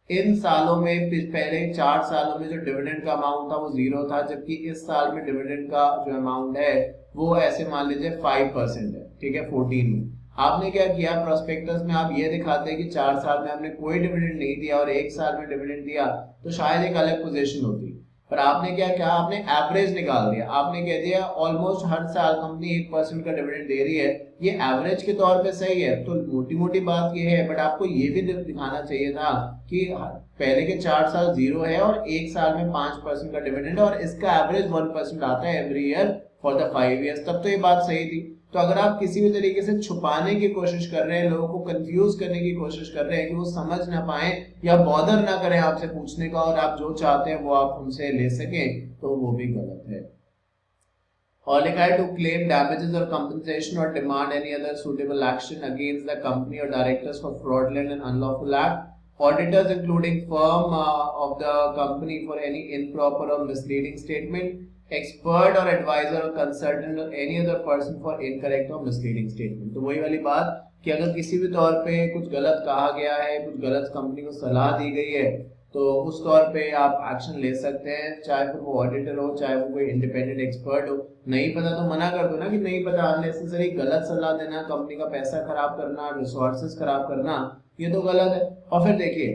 इन सालों में पहले 4 सालों में जो डिविडेंड का अमाउंट था वो 0 था, जबकि इस साल में डिविडेंड का जो अमाउंट है वो ऐसे मान लीजिए 5% है, ठीक है, 14 में। आपने क्या किया, प्रोस्पेक्टस में आप ये दिखाते हैं कि 4 साल में आपने कोई डिविडेंड नहीं दिया और 1 साल में डिविडेंड दिया, तो शायद एक अलग पोजीशन होती, पर आपने क्या किया, आपने एवरेज निकाल दिया। आपने कह दिया ऑलमोस्ट हर साल कंपनी 1% का डिविडेंड दे रही है, ये एवरेज के तौर पे सही है, तो मोटी मोटी बात ये है, बट आपको ये भी दिखाना चाहिए था कि पहले के 4 साल 0 है और 1 साल में 5% का डिविडेंड है और इसका एवरेज 1% आता है every year for the 5 years, तब तो ये बात सही थी। तो अगर आप किसी भी तरीके से छुपाने की कोशिश कर रहे हैं, लोगों को कंफ्यूज करने की कोशिश कर रहे हैं कि वो समझ ना पाए या बॉदर ना करें आपसे पूछने का और आप जो चाहते हैं वो आप उनसे ले सकें, तो वो भी गलत है। और लिखा है टू क्लेम डैमेजेस और कंपनसेशन और demand any other suitable action against the company और directors for fraudulent and unlawful act, auditors including firm of the company for any improper or misleading statement, expert or advisor or consultant or any other person for incorrect or misleading statement। तो वही वाली बात कि अगर किसी भी तौर पे कुछ गलत कहा गया है, कुछ गलत कंपनी को सलाह दी गई है, तो उस तौर पे आप एक्शन ले सकते हैं, चाहे फिर वो ऑडिटर हो, चाहे वो कोई इंडिपेंडेंट एक्सपर्ट हो। नहीं पता तो मना कर दो ना कि नहीं पता, अननेसेसरी गलत सलाह देना, कंपनी का पैसा खराब करना, रिसोर्सेज खराब करना, ये तो गलत है। और फिर देखिए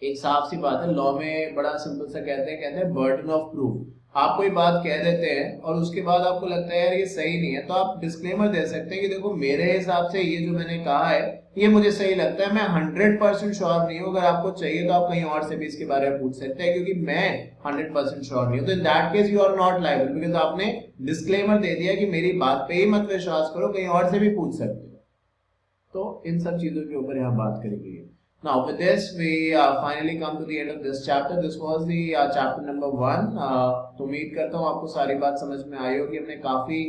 एक साफ सी बात है, लॉ में बड़ा सिंपल सा कहते हैं बर्डन ऑफ प्रूफ। आप कोई बात कह देते हैं और उसके बाद आपको लगता है यार ये सही नहीं है, तो आप डिस्क्लेमर दे सकते हैं कि देखो मेरे हिसाब से ये जो मैंने कहा है ये मुझे सही लगता है, मैं 100% श्योर नहीं हूँ, अगर आपको चाहिए तो आप कहीं और से भी इसके बारे में पूछ सकते हैं, क्योंकि मैं 100% श्योर नहीं हूँ। तो in that case you are not liable, because आपने डिस्क्लेमर दे दिया कि मेरी बात पे ही मत विश्वास करो, कहीं और से भी पूछ सकते हो। तो इन सब चीजों के ऊपर यहाँ बात करी गई है। Now with this we finally come to the end of this chapter. This was the chapter number 1. तो उम्मीद करता हूँ आपको सारी बात समझ में आई होगी। हमने काफी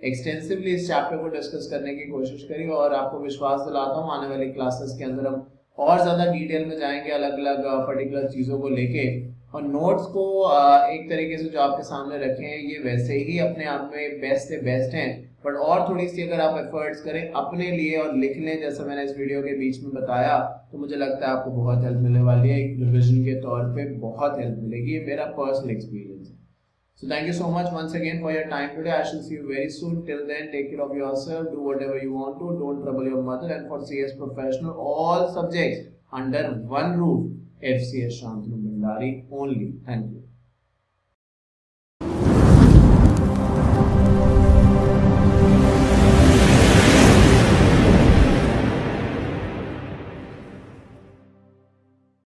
एक्सटेंसिवली इस चैप्टर को डिस्कस करने की कोशिश करी और आपको विश्वास दिलाता हूँ आने वाली क्लासेस के अंदर हम और ज्यादा डिटेल में जाएंगे अलग अलग पर्टिकुलर चीजों को लेके, और नोट्स को एक तरीके से जो आपके सामने रखे हैं ये वैसे ही अपने आप में बेस्ट से बेस्ट हैं, बट और थोड़ी सी अगर आप एफर्ट्स करें अपने लिए और लिख लें जैसा मैंने इस वीडियो के बीच में बताया, तो मुझे लगता है आपको बहुत हेल्प मिलने वाली है, एक रिविजन के तौर पे बहुत हेल्प मिलेगी। ये मेरा पर्सनल एक्सपीरियंस है। So thank you so much once again for your time today. I shall see you very soon. Till then, take care of yourself, do whatever you want to, don't trouble your mother, and for CS Professional, all subjects under one roof, FCS Shantanu Bhandari only. Thank you.